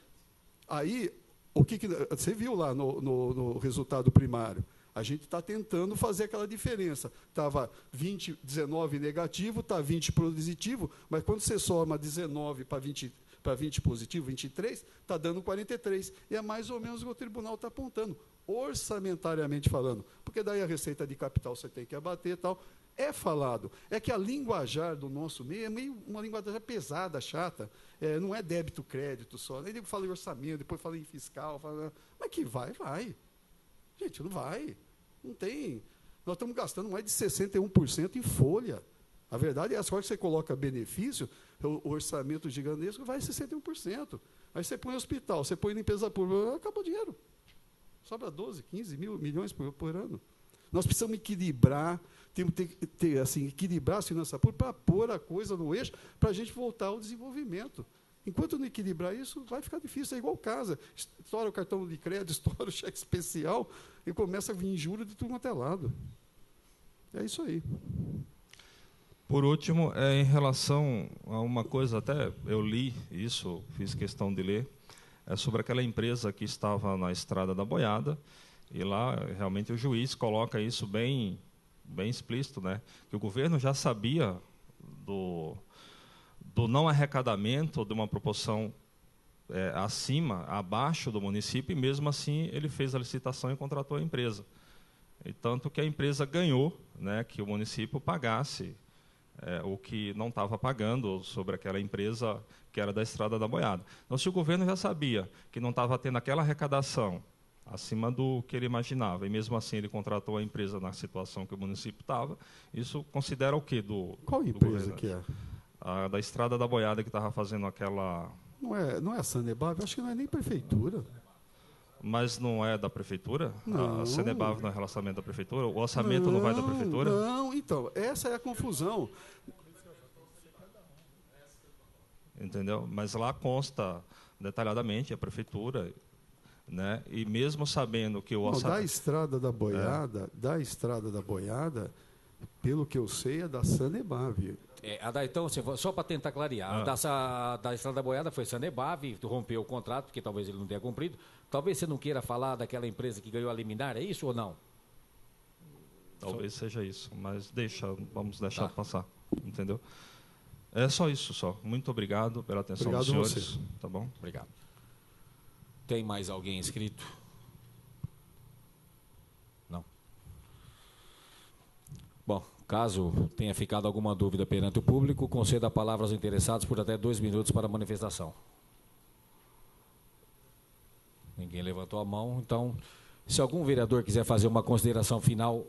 Aí, o que você viu lá no resultado primário? A gente está tentando fazer aquela diferença. Estava 19 negativo, está 20 positivo, mas quando você soma 19 para 20 positivo, 23, está dando 43. E é mais ou menos o que o tribunal está apontando, orçamentariamente falando. Porque daí a receita de capital você tem que abater e tal. É falado. É que a linguajar do nosso meio é meio uma linguajar pesada, chata. Não é débito-crédito só. Aí eu falei orçamento, depois falei em fiscal. Mas que vai. Gente, não vai. Não tem. Nós estamos gastando mais de 61% em folha. A verdade é que que você coloca benefício, o orçamento gigantesco vai 61%. Aí você põe hospital, você põe limpeza pública, acabou o dinheiro. Sobra 12, 15 milhões por ano. Nós precisamos equilibrar, temos que ter equilibrar a finança pública para pôr a coisa no eixo, para a gente voltar ao desenvolvimento. Enquanto não equilibrar isso, vai ficar difícil. É igual casa. Estoura o cartão de crédito, estoura o cheque especial e começa a vir juros de tudo quanto é lado. É isso aí. Por último, em relação a uma coisa, até eu li isso, fiz questão de ler, sobre aquela empresa que estava na Estrada da Boiada, e lá realmente o juiz coloca isso bem explícito, né? Que o governo já sabia do não arrecadamento de uma proporção abaixo do município, e mesmo assim ele fez a licitação e contratou a empresa. E tanto que a empresa ganhou, né, que o município pagasse o que não estava pagando sobre aquela empresa que era da Estrada da Boiada. Então, se o governo já sabia que não estava tendo aquela arrecadação acima do que ele imaginava, e mesmo assim ele contratou a empresa na situação que o município estava, isso considera o quê Qual do empresa governo? que é? A da Estrada da Boiada, que estava fazendo aquela... Não é a Sanebab? Acho que não é nem prefeitura. Mas não é da prefeitura? Não. A Sanebab não é relacionamento da prefeitura? O orçamento não vai da prefeitura? Não, então, essa é a confusão. Entendeu? Mas lá consta detalhadamente a prefeitura, né? E mesmo sabendo que o orçamento... Da Estrada da Boiada, pelo que eu sei, é da Sanebab. Então, só para tentar clarear, da Estrada da Boiada foi Sanebab, rompeu o contrato, porque talvez ele não tenha cumprido. Talvez você não queira falar daquela empresa que ganhou a liminar, é isso ou não? Talvez seja isso, mas vamos deixar passar, entendeu? É só isso, só. Muito obrigado pela atenção dos senhores. Você. Tá bom? Obrigado. Tem mais alguém inscrito? Não. Bom, caso tenha ficado alguma dúvida perante o público, conceda a palavra aos interessados por até 2 minutos para a manifestação. Ninguém levantou a mão, então, se algum vereador quiser fazer uma consideração final,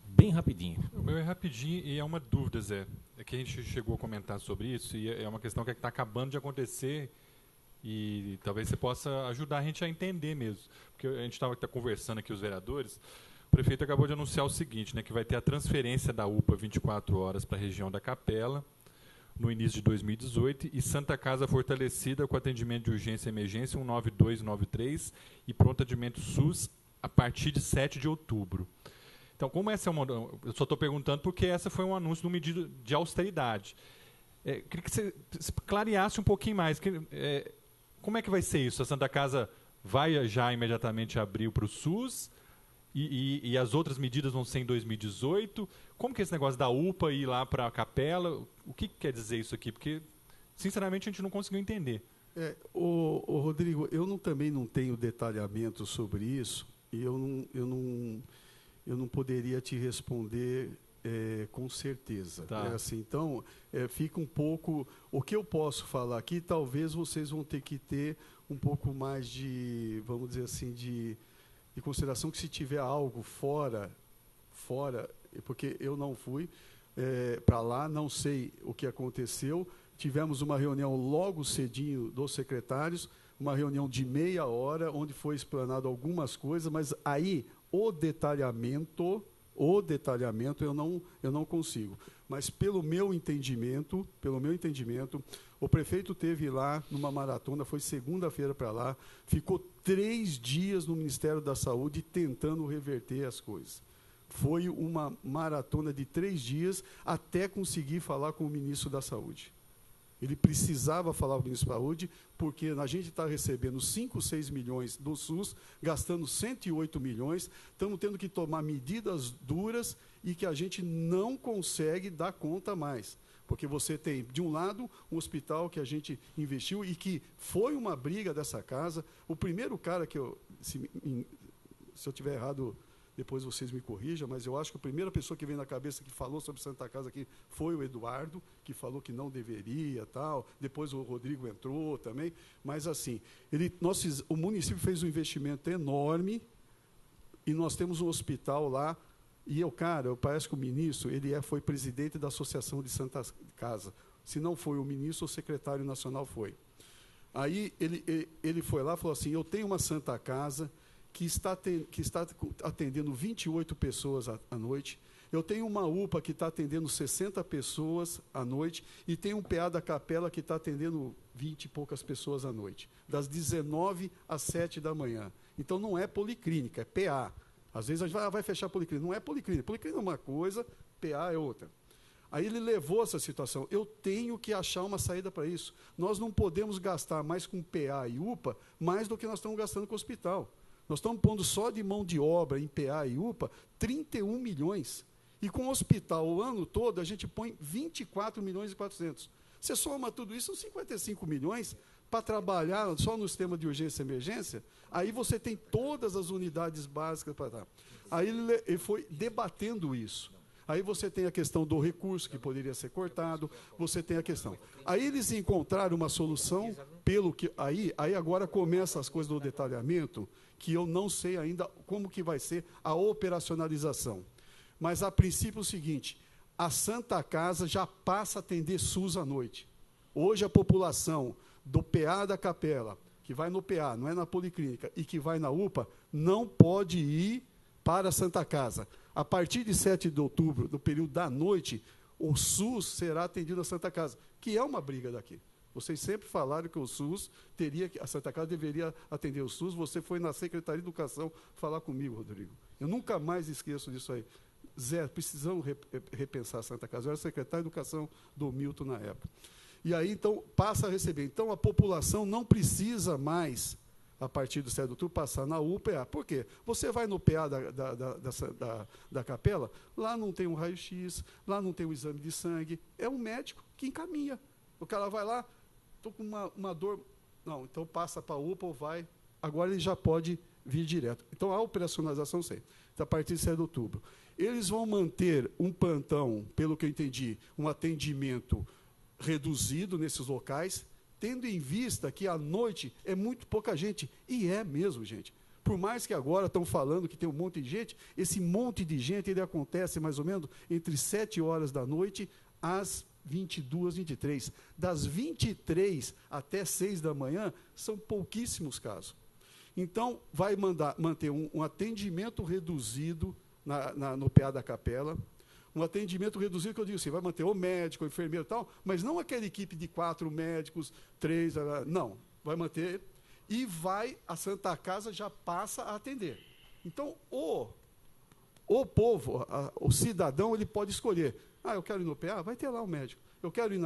bem rapidinho. O meu é rapidinho e é uma dúvida, Zé. É que a gente chegou a comentar sobre isso e é uma questão que está acabando de acontecer e talvez você possa ajudar a gente a entender mesmo. Porque a gente estava conversando aqui, os vereadores, o prefeito acabou de anunciar o seguinte, né, que vai ter a transferência da UPA 24 horas para a região da Capela, no início de 2018, e Santa Casa fortalecida com atendimento de urgência e emergência 192 e 193 e pronto atendimento SUS a partir de 7 de outubro. Então, como essa é eu só estou perguntando porque essa foi um anúncio de uma medida de austeridade. Queria que você clareasse um pouquinho mais. Como é que vai ser isso? A Santa Casa vai já imediatamente abrir para o SUS e as outras medidas vão ser em 2018? Como que é esse negócio da UPA ir lá para a Capela? O que quer dizer isso aqui? Porque, sinceramente, a gente não conseguiu entender. Rodrigo, eu também não tenho detalhamento sobre isso e eu não poderia te responder com certeza. Tá. Então, fica um pouco... O que eu posso falar aqui, talvez vocês vão ter que ter um pouco mais de, vamos dizer assim, de consideração que se tiver algo fora, porque eu não fui para lá, não sei o que aconteceu. Tivemos uma reunião logo cedinho dos secretários, uma reunião de meia hora, onde foi explanado algumas coisas, mas aí o detalhamento eu não consigo. Mas pelo meu entendimento, o prefeito teve lá numa maratona, foi segunda-feira para lá, ficou 3 dias no Ministério da Saúde tentando reverter as coisas. Foi uma maratona de 3 dias até conseguir falar com o ministro da Saúde. Ele precisava falar com o ministro da Saúde, porque a gente está recebendo 5, 6 milhões do SUS, gastando 108 milhões, estamos tendo que tomar medidas duras e que a gente não consegue dar conta mais. Porque você tem, de um lado, um hospital que a gente investiu e que foi uma briga dessa casa. O primeiro cara que se eu estiver errado, depois vocês me corrijam, mas eu acho que a primeira pessoa que veio na cabeça que falou sobre Santa Casa aqui foi o Eduardo, que falou que não deveria, tal. Depois o Rodrigo entrou também. Mas, assim, o município fez um investimento enorme e nós temos um hospital lá. E parece que o ministro, foi presidente da Associação de Santa Casa. Se não foi o ministro, o secretário nacional foi. Aí ele foi lá e falou assim, eu tenho uma Santa Casa que está atendendo 28 pessoas à noite. Eu tenho uma UPA que está atendendo 60 pessoas à noite e tem um PA da Capela que está atendendo 20 e poucas pessoas à noite, das 19 às 7 da manhã. Então, não é policlínica, é PA. Às vezes a gente vai fechar a policlínica. Não é policlínica. Policlínica é uma coisa, PA é outra. Aí ele levou essa situação. Eu tenho que achar uma saída para isso. Nós não podemos gastar mais com PA e UPA mais do que nós estamos gastando com o hospital. Nós estamos pondo só de mão de obra em PA e UPA 31 milhões. E com o hospital o ano todo a gente põe 24 milhões e 400. Você soma tudo isso, são 55 milhões para trabalhar só no sistema de urgência e emergência. Aí você tem todas as unidades básicas para dar. Aí ele foi debatendo isso. Aí você tem a questão do recurso, que poderia ser cortado, você tem a questão. Aí eles encontraram uma solução, pelo que... Aí agora começam as coisas do detalhamento, que eu não sei ainda como que vai ser a operacionalização. Mas, a princípio, é o seguinte, a Santa Casa já passa a atender SUS à noite. Hoje, a população do PA da Capela, que vai no PA, não é na Policlínica, e que vai na UPA, não pode ir para a Santa Casa. A partir de 7 de outubro, no período da noite, o SUS será atendido na Santa Casa, que é uma briga daqui. Vocês sempre falaram que o SUS teria que, a Santa Casa deveria atender o SUS. Você foi na Secretaria de Educação falar comigo, Rodrigo. Eu nunca mais esqueço disso aí. Zé, precisamos repensar a Santa Casa. Eu era secretário de Educação do Milton na época. E aí, então, passa a receber. Então, a população não precisa mais, a partir do 7 de outubro, passar na UPA. Por quê? Você vai no PA da Capela, lá não tem um raio-x, lá não tem um exame de sangue. É um médico que encaminha. O cara vai lá, estou com uma dor. Não, então passa para a UPA ou vai. Agora ele já pode vir direto. Então, a operacionalização, sei. Então, a partir de 7 de outubro. Eles vão manter um plantão, pelo que eu entendi, um atendimento reduzido nesses locais, tendo em vista que à noite é muito pouca gente. E é mesmo, gente. Por mais que agora estão falando que tem um monte de gente, esse monte de gente ele acontece mais ou menos entre 7 horas da noite às 22, 23. Das 23 até 6 da manhã, são pouquíssimos casos. Então, vai manter um atendimento reduzido no PA da Capela, um atendimento reduzido, que eu digo assim, vai manter o médico, o enfermeiro e tal, mas não aquela equipe de 4 médicos, 3, não, vai manter, e a Santa Casa já passa a atender. Então, o povo, o cidadão, ele pode escolher, eu quero ir no PA, vai ter lá o médico, eu quero ir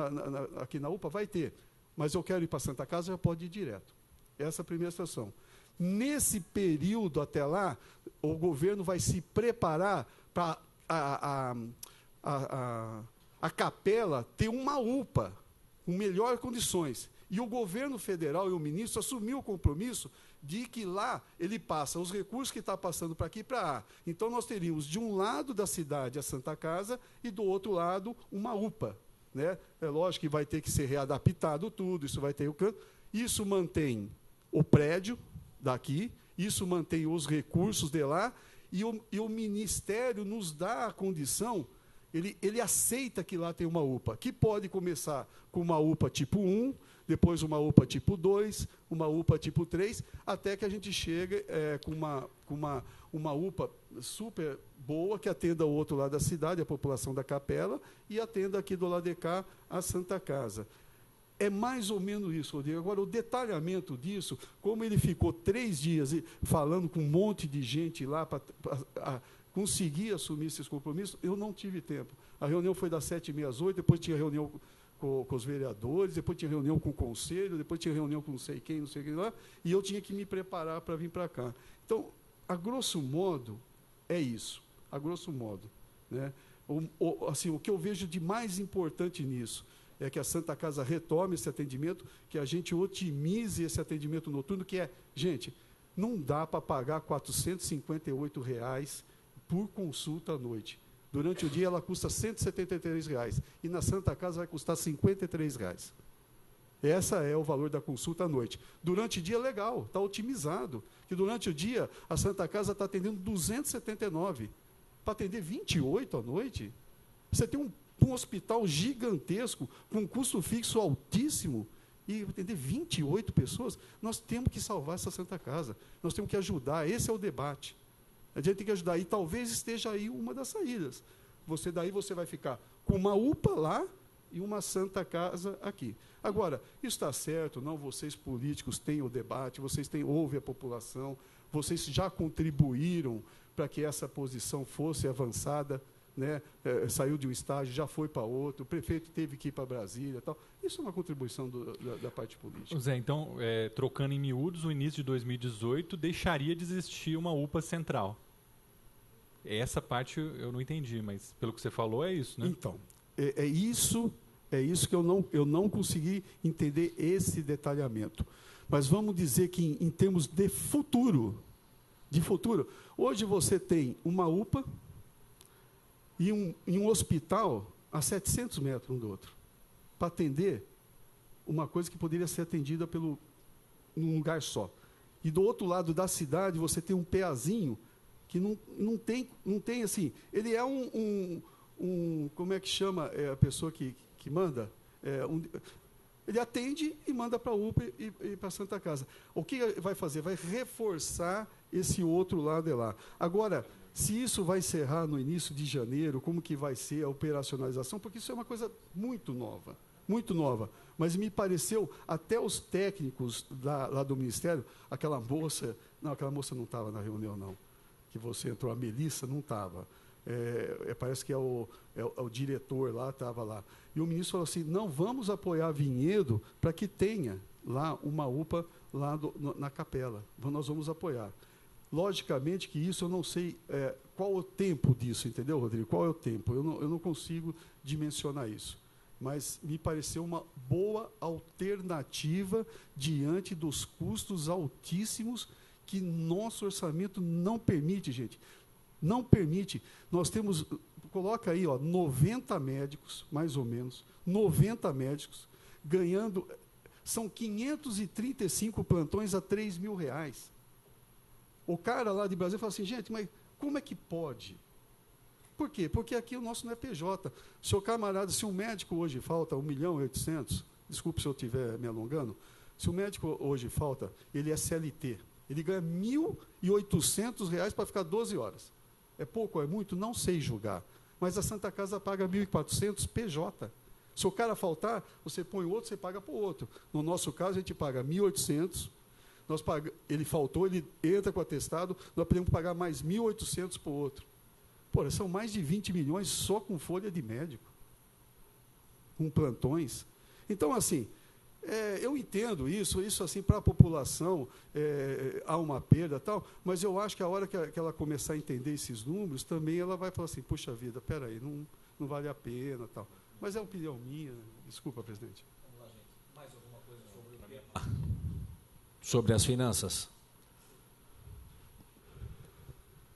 aqui na UPA, vai ter, mas eu quero ir para a Santa Casa, já pode ir direto. Essa é a primeira situação. Nesse período até lá, o governo vai se preparar para a Capela ter uma UPA com melhores condições. E o governo federal e o ministro assumiu o compromisso de que lá ele passa os recursos que está passando para aqui e para lá. Então, nós teríamos de um lado da cidade a Santa Casa e do outro lado uma UPA. Né? É lógico que vai ter que ser readaptado tudo, isso vai ter o canto. Isso mantém o prédio daqui, isso mantém os recursos de lá, e o Ministério nos dá a condição, ele aceita que lá tem uma UPA, que pode começar com uma UPA tipo 1, depois uma UPA tipo 2, uma UPA tipo 3, até que a gente chegue com uma UPA super boa, que atenda o outro lado da cidade, a população da Capela, e atenda aqui do lado de cá a Santa Casa. É mais ou menos isso, Rodrigo. Agora, o detalhamento disso, como ele ficou 3 dias falando com um monte de gente lá para conseguir assumir esses compromissos, eu não tive tempo. A reunião foi das 7h30 às 8h, depois tinha reunião com os vereadores, depois tinha reunião com o conselho, depois tinha reunião com não sei quem lá, e eu tinha que me preparar para vir para cá. Então, a grosso modo, é isso. A grosso modo. Né? Assim, o que eu vejo de mais importante nisso é que a Santa Casa retome esse atendimento, que a gente otimize esse atendimento noturno, que gente, não dá para pagar R$ 458 por consulta à noite. Durante o dia ela custa R$ 173, e na Santa Casa vai custar R$ 53. Esse é o valor da consulta à noite. Durante o dia, legal, está otimizado, que durante o dia a Santa Casa está atendendo 279. Para atender 28 à noite, você tem um hospital gigantesco, com um custo fixo altíssimo, e atender 28 pessoas, nós temos que salvar essa Santa Casa, nós temos que ajudar, esse é o debate. A gente tem que ajudar, e talvez esteja aí uma das saídas. Você vai ficar com uma UPA lá e uma Santa Casa aqui. Agora, isso está certo, não? Vocês políticos têm o debate, vocês ouvem a população, vocês já contribuíram para que essa posição fosse avançada, né? Saiu de um estágio, já foi para outro, o prefeito teve que ir para Brasília, tal. Isso é uma contribuição da parte política. Zé, então, trocando em miúdos, o início de 2018 deixaria de existir uma UPA central. Essa parte eu não entendi, mas pelo que você falou é isso, né? Então, é isso que eu não consegui entender esse detalhamento. Mas vamos dizer que em termos de futuro, hoje você tem uma UPA, e um hospital a 700 metros um do outro, para atender uma coisa que poderia ser atendida num lugar só. E do outro lado da cidade, você tem um peazinho que não tem assim, ele é como é que chama a pessoa que manda? Ele atende e manda para a UPA e para a Santa Casa. O que vai fazer? Vai reforçar esse outro lado de lá. Agora, se isso vai encerrar no início de janeiro, como que vai ser a operacionalização? Porque isso é uma coisa muito nova, muito nova. Mas me pareceu, até os técnicos lá do Ministério, aquela moça não estava na reunião, não. Que você entrou, a Melissa não estava. Parece que é o diretor lá, estava lá. E o ministro falou assim, não vamos apoiar Vinhedo para que tenha lá uma UPA lá na capela. Nós vamos apoiar. Logicamente que isso eu não sei qual o tempo disso, entendeu, Rodrigo? Qual é o tempo? Eu não consigo dimensionar isso. Mas me pareceu uma boa alternativa diante dos custos altíssimos que nosso orçamento não permite, gente. Não permite. Nós temos, coloca aí, 90 médicos, mais ou menos, 90 médicos, ganhando, são 535 plantões a R$3.000. O cara lá de Brasília fala assim, gente, mas como é que pode? Por quê? Porque aqui o nosso não é PJ. Seu camarada, se um médico hoje falta 1.800.000, desculpe se eu estiver me alongando, se o médico hoje falta, ele é CLT, ele ganha R$1.800 para ficar 12 horas. É pouco ou é muito? Não sei julgar. Mas a Santa Casa paga 1.400 PJ. Se o cara faltar, você põe o outro, você paga para o outro. No nosso caso, a gente paga 1.800, ele faltou, ele entra com o atestado, nós podemos pagar mais 1.800 para o outro. Pô, são mais de 20 milhões só com folha de médico, com plantões. Então, assim, eu entendo isso assim, para a população há uma perda e tal, mas eu acho que a hora que ela começar a entender esses números, também ela vai falar assim, puxa vida, espera aí, não vale a pena tal. Mas é uma opinião minha. Desculpa, presidente. Vamos lá, gente. Mais alguma coisa sobre o tema? Sobre as finanças.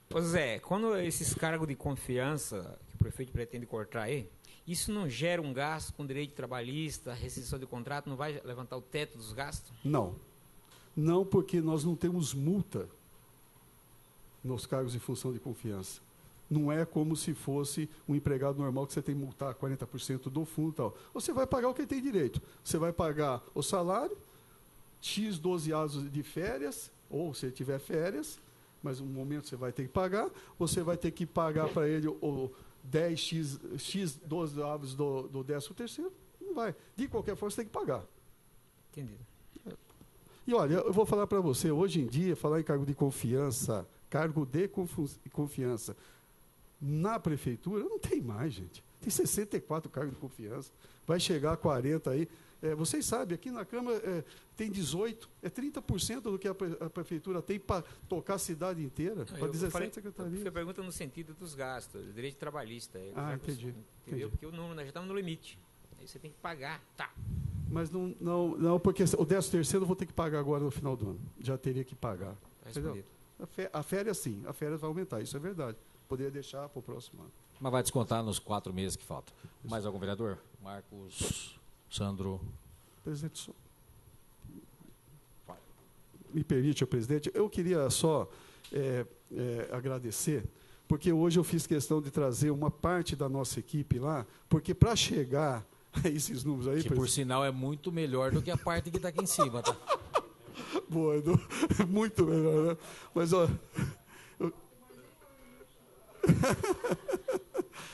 Pois é, quando esses cargos de confiança que o prefeito pretende cortar aí, isso não gera um gasto com direito trabalhista, rescisão de contrato, não vai levantar o teto dos gastos? Não. Não, porque nós não temos multa nos cargos de função de confiança. Não é como se fosse um empregado normal que você tem que multar 40% do fundo e tal. Você vai pagar o que tem direito. Você vai pagar o salário, X 12 anos de férias, ou se ele tiver férias, mas um momento você vai ter que pagar, você vai ter que pagar para ele o 10x 12 avos do 13º, não vai. De qualquer forma, você tem que pagar. Entendido. E olha, eu vou falar para você, hoje em dia, falar em cargo de confiança, na prefeitura, não tem mais, gente. Tem 64 cargos de confiança. Vai chegar a 40 aí. Vocês sabem, aqui na Câmara tem 18, 30% do que a prefeitura tem para tocar a cidade inteira, para 17 secretarias. Você pergunta no sentido dos gastos, direito trabalhista. Entendi. Entendeu? Porque nós já estamos no limite. Aí você tem que pagar, tá. Mas não, porque o 13º eu vou ter que pagar agora no final do ano. Já teria que pagar. A férias sim, a férias vai aumentar, isso é verdade. Poderia deixar para o próximo ano. Mas vai descontar nos 4 meses que faltam. Mais algum vereador? Marcos, Sandro. Presidente, me permite, presidente, eu queria só agradecer, porque hoje eu fiz questão de trazer uma parte da nossa equipe lá, porque para chegar a esses números aí... Que, por sinal, é muito melhor do que a parte que está aqui em cima, tá? Boa, muito melhor, né? Mas, ó...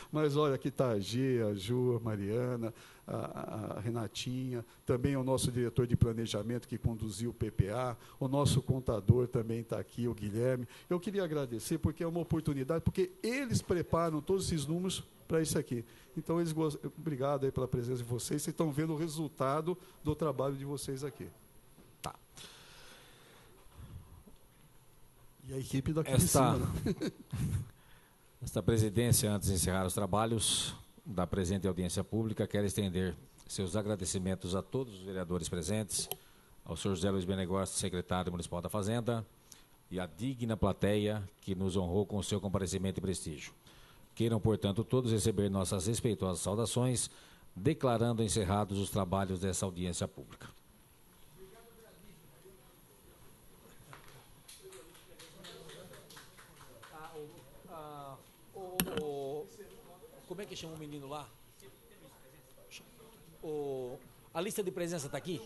Mas olha, aqui está a G, a Ju, a Mariana, a Renatinha, também o nosso diretor de planejamento que conduziu o PPA, o nosso contador também está aqui, o Guilherme. Eu queria agradecer porque é uma oportunidade, porque eles preparam todos esses números para isso aqui. Então, obrigado aí pela presença de vocês, vocês estão vendo o resultado do trabalho de vocês aqui. Tá. E a equipe daqui de cima, né? Esta presidência, antes de encerrar os trabalhos da presente audiência pública, quer estender seus agradecimentos a todos os vereadores presentes, ao senhor José Luiz Benegócio, secretário municipal da Fazenda, e à digna plateia que nos honrou com o seu comparecimento e prestígio. Queiram, portanto, todos receber nossas respeitosas saudações, declarando encerrados os trabalhos dessa audiência pública. Como é que chama o menino lá? A lista de presença está aqui?